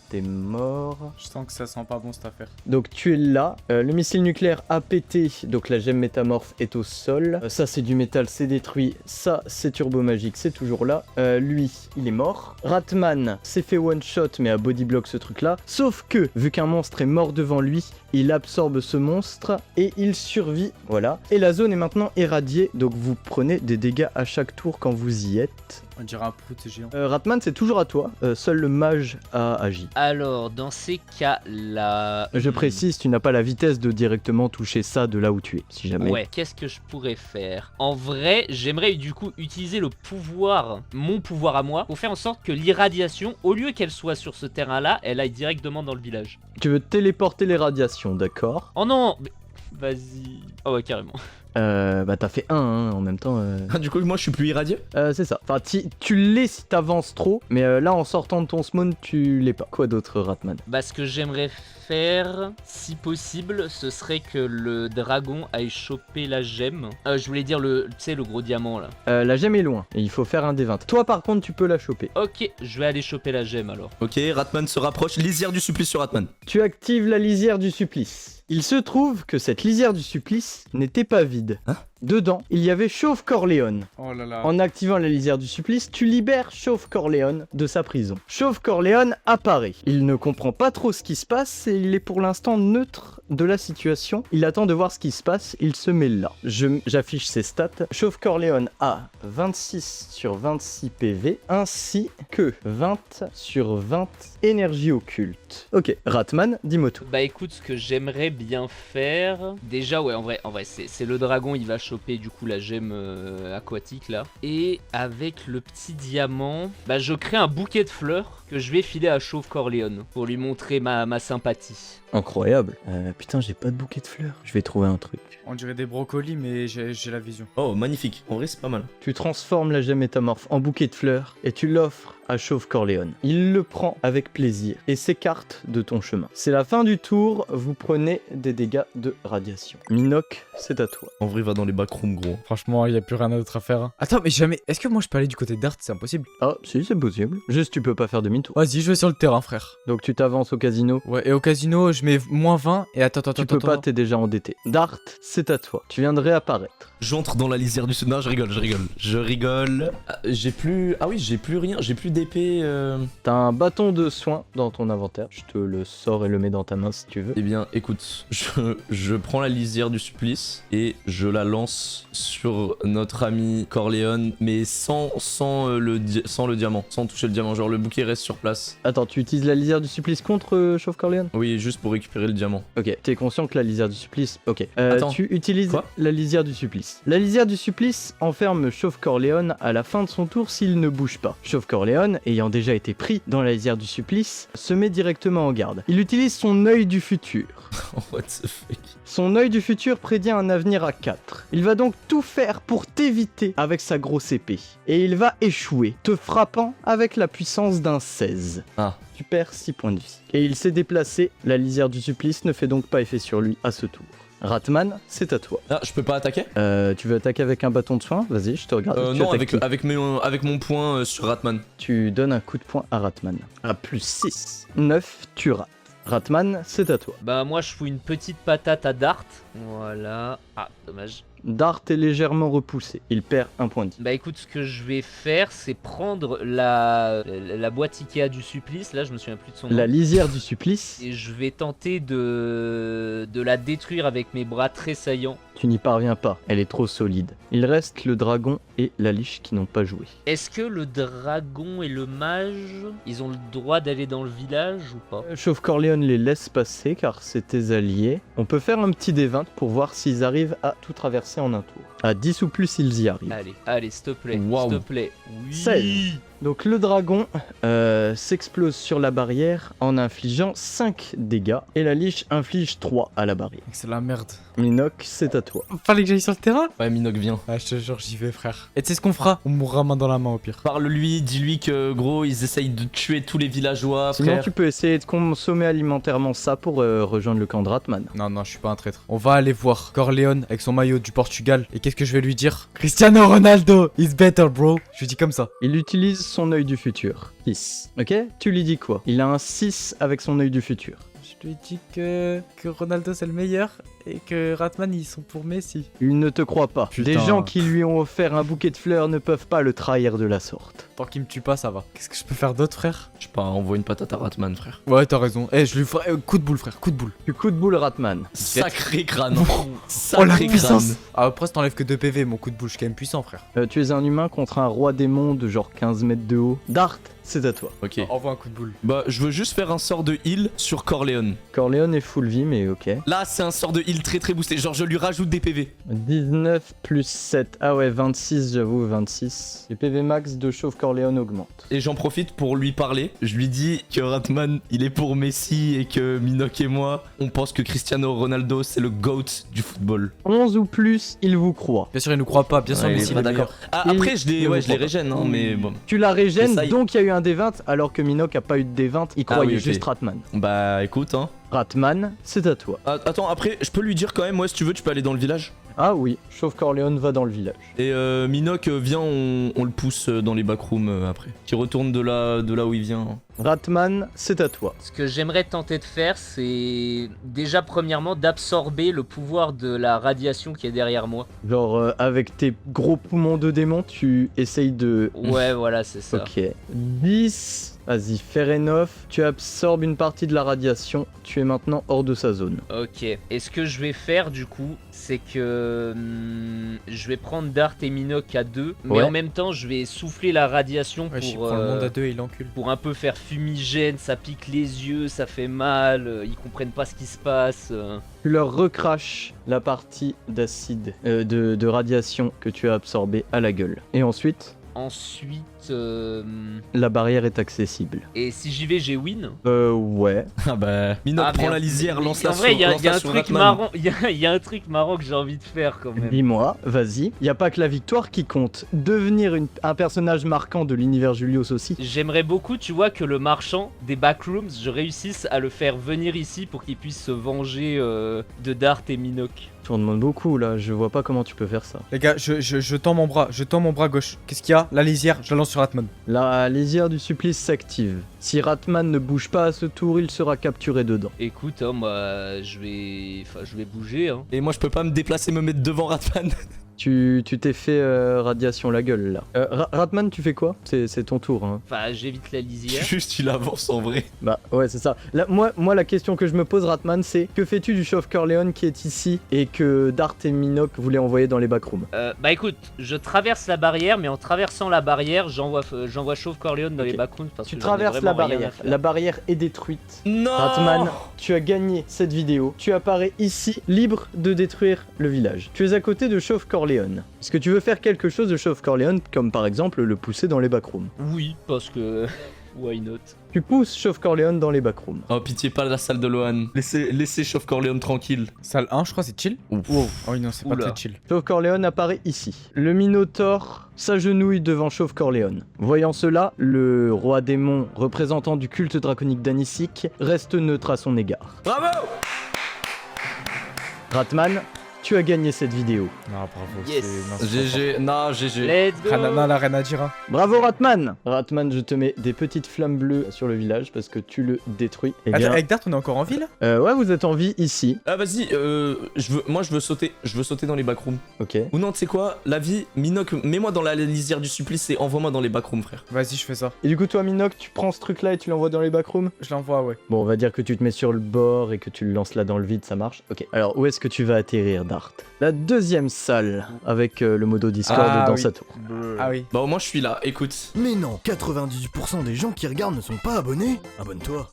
t'es mort. Je sens que ça sent pas bon cette affaire. Donc tu es là. Le missile nucléaire a pété, donc la gemme métamorphe est au sol. Ça c'est du métal, c'est détruit. Ça c'est turbo magique, c'est toujours là. Lui, il est mort. Ratman s'est fait one shot, mais a body block ce truc là. Sauf que, vu qu'un monstre est mort devant lui, il absorbe ce monstre et il survit. Voilà. Et la zone est maintenant irradié, donc vous prenez des dégâts à chaque tour quand vous y êtes. On dirait un prout géant. Ratman, c'est toujours à toi. Seul le mage a agi. Alors, dans ces cas-là... Je précise, tu n'as pas la vitesse de directement toucher ça de là où tu es, si jamais. Ouais, qu'est-ce que je pourrais faire? En vrai, j'aimerais du coup utiliser le pouvoir, mon pouvoir à moi, pour faire en sorte que l'irradiation, au lieu qu'elle soit sur ce terrain-là, elle aille directement dans le village. Tu veux téléporter les radiations, d'accord? Oh non mais... Vas-y... Oh ouais, carrément. Bah t'as fait 1 hein, en même temps. Ah, du coup, moi, je suis plus irradié. C'est ça. Enfin, tu l'es si t'avances trop, mais là en sortant de ton spawn, tu l'es pas. Quoi d'autre, Ratman? Bah, ce que j'aimerais faire, si possible, ce serait que le dragon aille choper la gemme. Je voulais dire tu sais, le gros diamant là. La gemme est loin, et il faut faire un des 20. Toi par contre, tu peux la choper. Ok, je vais aller choper la gemme alors. Ok, Ratman se rapproche. Lisière du supplice sur Ratman. Tu actives la lisière du supplice. Il se trouve que cette lisière du supplice n'était pas vide. Hein? Dedans, il y avait Chauve Corleone. Oh là là. En activant la lisière du supplice, tu libères Chauve Corleone de sa prison. Chauve Corleone apparaît. Il ne comprend pas trop ce qui se passe et il est pour l'instant neutre de la situation. Il attend de voir ce qui se passe, il se met là. J'affiche ses stats. Chauve Corleone a 26 sur 26 PV ainsi que 20 sur 20 énergie occulte. Ok, Ratman, dis-moi tout. Bah écoute, ce que j'aimerais bien faire... Déjà, ouais, en vrai c'est le dragon, il va choper du coup la gemme aquatique là. Et avec le petit diamant, bah je crée un bouquet de fleurs que je vais filer à Chauve Corleone pour lui montrer ma sympathie. Incroyable. Putain, j'ai pas de bouquet de fleurs. Je vais trouver un truc. On dirait des brocolis, mais j'ai la vision. Oh, magnifique. En vrai, c'est pas mal. Tu transformes la gemme métamorphe en bouquet de fleurs et tu l'offres à Chauve Corleone. Il le prend avec plaisir et s'écarte de ton chemin. C'est la fin du tour, vous prenez des dégâts de radiation. Minoc, c'est à toi. En vrai, va dans les backrooms, gros. Franchement, il y a plus rien d'autre à faire. Hein. Attends, mais jamais. Est-ce que moi je peux aller du côté d'Art? C'est impossible. Ah, si, c'est possible. Juste, tu peux pas faire demi-tour. Vas-y, je vais sur le terrain, frère. Donc tu t'avances au casino. Ouais, et au casino, je mets moins 20 et attends. Tu peux pas, t'es déjà endetté. Dart, c'est à toi. Tu viens de réapparaître. J'entre dans la lisière du sud. Non, je rigole. Ah, j'ai plus... Ah oui, j'ai plus rien. J'ai plus d'épée. T'as un bâton de soin dans ton inventaire. Je te le sors et le mets dans ta main si tu veux. Eh bien, écoute, je prends la lisière du supplice et je la lance sur notre ami Corleone, mais sans le diamant, sans toucher le diamant. Genre, le bouquet reste sur place. Attends, tu utilises la lisière du supplice contre Chauve Corleone? Oui, juste pour récupérer le diamant. Ok, t'es conscient que la lisière du supplice... Ok. Attends. Tu utilises Quoi? la lisière du supplice. La lisière du supplice enferme Chauve Corleone à la fin de son tour s'il ne bouge pas. Chauve Corleone, ayant déjà été pris dans la lisière du supplice, se met directement en garde. Il utilise son œil du futur. What the fuck? Son œil du futur prédit un avenir à 4. Il va donc tout faire pour t'éviter avec sa grosse épée. Et il va échouer, te frappant avec la puissance d'un 16. Ah. Tu perds 6 points de vie. Et il s'est déplacé, la lisière du supplice ne fait donc pas effet sur lui à ce tour. Ratman, c'est à toi. Ah, je peux pas attaquer? Tu veux attaquer avec un bâton de soin? Vas-y, je te regarde. Tu Non, attaques qui? avec mon point sur Ratman. Tu donnes un coup de poing à Ratman. À plus 6. 9, tu rates. Ratman, c'est à toi. Bah moi je fous une petite patate à Dart. Voilà. Ah, dommage. Dart est légèrement repoussé. Il perd un point de vie. Bah écoute, ce que je vais faire, c'est prendre la boîte Ikea du supplice. Là, je me souviens plus de son nom. La lisière du supplice, Et je vais tenter de la détruire avec mes bras très saillants. tu n'y parviens pas. Elle est trop solide. Il reste le dragon et la liche qui n'ont pas joué. Est-ce que le dragon et le mage, ils ont le droit d'aller dans le village ou pas? Chauve Corleone les laisse passer car c'est tes alliés. On peut faire un petit D20 pour voir s'ils arrivent à tout traverser en un tour. À 10 ou plus, ils y arrivent. Allez, s'il te plaît, Waouh. s'il te plaît. Oui. 16. Donc le dragon s'explose sur la barrière en infligeant 5 dégâts et la liche inflige 3 à la barrière. C'est la merde. Minoc, c'est à toi. Fallait que j'aille sur le terrain? Ouais, Minoc, viens. Ah, je te jure, j'y vais, frère. Et tu sais ce qu'on fera? On mourra main dans la main au pire. Parle-lui, dis-lui que, gros, ils essayent de tuer tous les villageois, Sinon frère. tu peux essayer de consommer alimentairement ça pour rejoindre le camp de Ratman. Non, je suis pas un traître. On va aller voir Corleone avec son maillot du Portugal. Et qu'est-ce que je vais lui dire? Cristiano Ronaldo is better, bro. Je lui dis comme ça. Il utilise son œil du futur. 6. Ok? Tu lui dis quoi? Il a un 6 avec son œil du futur. Je lui dis que Ronaldo c'est le meilleur et que Ratman ils sont pour Messi. Il ne te croit pas. Putain. Des gens qui lui ont offert un bouquet de fleurs ne peuvent pas le trahir de la sorte. Tant qu'il me tue pas, ça va. Qu'est-ce que je peux faire d'autre, frère? Je sais pas, envoie une patate à Ratman, frère. Ouais, t'as raison. Eh, je lui ferai coup de boule, frère, coup de boule. Tu coup de boule Ratman. Sacré crâne. Oh Sacré la crâne. puissance. Ah, après, t'enlèves que 2 PV, mon coup de boule, je suis quand même puissant, frère. Tu es un humain contre un roi démon de genre 15 mètres de haut. Dart, c'est à toi. Ok. Envoie un coup de boule. Bah, je veux juste faire un sort de heal sur Corleone. Corleone est full vie, mais ok. Là, c'est un sort de heal très boosté. Genre, je lui rajoute des PV. 19 plus 7. Ah ouais, 26, j'avoue, 26. Les PV max de Chauve Corleone augmentent. Et j'en profite pour lui parler. Je lui dis que Ratman, il est pour Messi et que Minoc et moi, on pense que Cristiano Ronaldo, c'est le GOAT du football. 11 ou plus, il vous croit. Bien sûr, il nous croit pas. Bien sûr, Ouais, il Messi, est pas il est d'accord. meilleur. Ah, Il après, je ne les vous régène, croit hein, mais bon. Tu la régènes, Et ça, donc il y a eu un D20, alors que Minoc a pas eu de D20, il croyait oui, ok. juste Ratman. Bah, écoute, hein. Ratman, c'est à toi. Ah, attends, après, je peux lui dire quand même, ouais, si tu veux, tu peux aller dans le village. Ah oui, Chauve Corleone va dans le village. Et Minoc, viens, on le pousse dans les backrooms après. Qui retourne de là où il vient. Ratman, c'est à toi. Ce que j'aimerais tenter de faire, c'est déjà premièrement d'absorber le pouvoir de la radiation qui est derrière moi. Genre, avec tes gros poumons de démon, tu essayes de... Ouais, voilà, c'est ça. Ok. 10... Vas-y, fair enough. Tu absorbes une partie de la radiation. Tu es maintenant hors de sa zone. Ok. Et ce que je vais faire du coup, c'est que je vais prendre Dart et Minoc à 2, mais Ouais. en même temps, je vais souffler la radiation Ouais, je pour, prends le monde à 2 et il encule. pour un peu faire fumigène. Ça pique les yeux, ça fait mal. Ils comprennent pas ce qui se passe. Tu leur recraches la partie d'acide, de radiation que tu as absorbée à la gueule. Et ensuite, Ensuite, la barrière est accessible. et si j'y vais, j'ai win. Ouais. Ah bah. Minoc, prends merde. la lisière, Mais lance-la en vrai, il y a un sur truc Ratman. marrant. Il y a un truc marrant que j'ai envie de faire quand même. Dis-moi, vas-y. Y a pas que la victoire qui compte. Devenir un personnage marquant de l'univers Julius aussi. J'aimerais beaucoup, tu vois, que le marchand des backrooms, je réussisse à le faire venir ici pour qu'il puisse se venger de Dart et Minoc. Tu en demandes beaucoup là, je vois pas comment tu peux faire ça. Les gars, je tends mon bras gauche. Qu'est-ce qu'il y a? La lisière, je la lance sur Ratman. La lisière du supplice s'active. Si Ratman ne bouge pas à ce tour, il sera capturé dedans. Écoute, hein, moi, je vais bouger. Hein. Et moi, je peux pas me déplacer, me mettre devant Ratman. Tu t'es fait radiation la gueule là. Ratman, tu fais quoi? C'est ton tour. Hein. Enfin, j'évite la lisière. Juste, il avance en vrai. Bah ouais, c'est ça. Là, moi, la question que je me pose, Ratman, c'est que fais-tu du Chauve Corleone qui est ici et que Dart et Minoc voulaient envoyer dans les backrooms? Bah écoute, je traverse la barrière, mais en traversant la barrière, j'envoie Chauve Corleone dans Ok. les backrooms parce Tu que j'en ai traverses la vraiment rien à barrière. faire. La barrière est détruite. Non. Ratman, tu as gagné cette vidéo. Tu apparais ici, libre de détruire le village. Tu es à côté de Chauve Corleone. Est-ce que tu veux faire quelque chose de Chauve Corleone, comme par exemple le pousser dans les backrooms? Oui, parce que why not? Tu pousses Chauve Corleone dans les backrooms. Oh, pitié, pas la salle de Lohan. Laissez Chauve Corleone tranquille. Salle 1, je crois, c'est chill. Ouf. Wow. Oh oui, non, c'est pas Oula. très chill. Chauve Corleone apparaît ici. Le Minotaure s'agenouille devant Chauve Corleone. Voyant cela, le roi démon, représentant du culte draconique d'Anisic, reste neutre à son égard. Bravo. Ratman, tu as gagné cette vidéo. Non, bravo. Yes. c'est- non, c'est trop GG. Non, GG. Let's go! fort. Non, la reine à dire. Hein. Bravo Ratman! Ratman, je te mets des petites flammes bleues sur le village parce que tu le détruis. Eh Attends, bien, avec Dart, on est encore en ville? ouais, vous êtes en vie ici. Ah, vas-y, moi je veux sauter. Je veux sauter dans les backrooms. Ok. Ou non, tu sais quoi? La vie, Minoc, mets-moi dans la lisière du supplice et envoie-moi dans les backrooms, frère. Vas-y, je fais ça. Et du coup, toi, Minoc, tu prends ce truc-là et tu l'envoies dans les backrooms? Je l'envoie, ouais. Bon, on va dire que tu te mets sur le bord et que tu le lances là dans le vide, ça marche. Ok. Alors, où est-ce que tu vas atterrir, Dart? La deuxième salle, avec le modo Discord Ah, dans oui. sa tour. Ah oui. Bah, au moins je suis là, écoute. Mais non, 98% des gens qui regardent ne sont pas abonnés. Abonne-toi.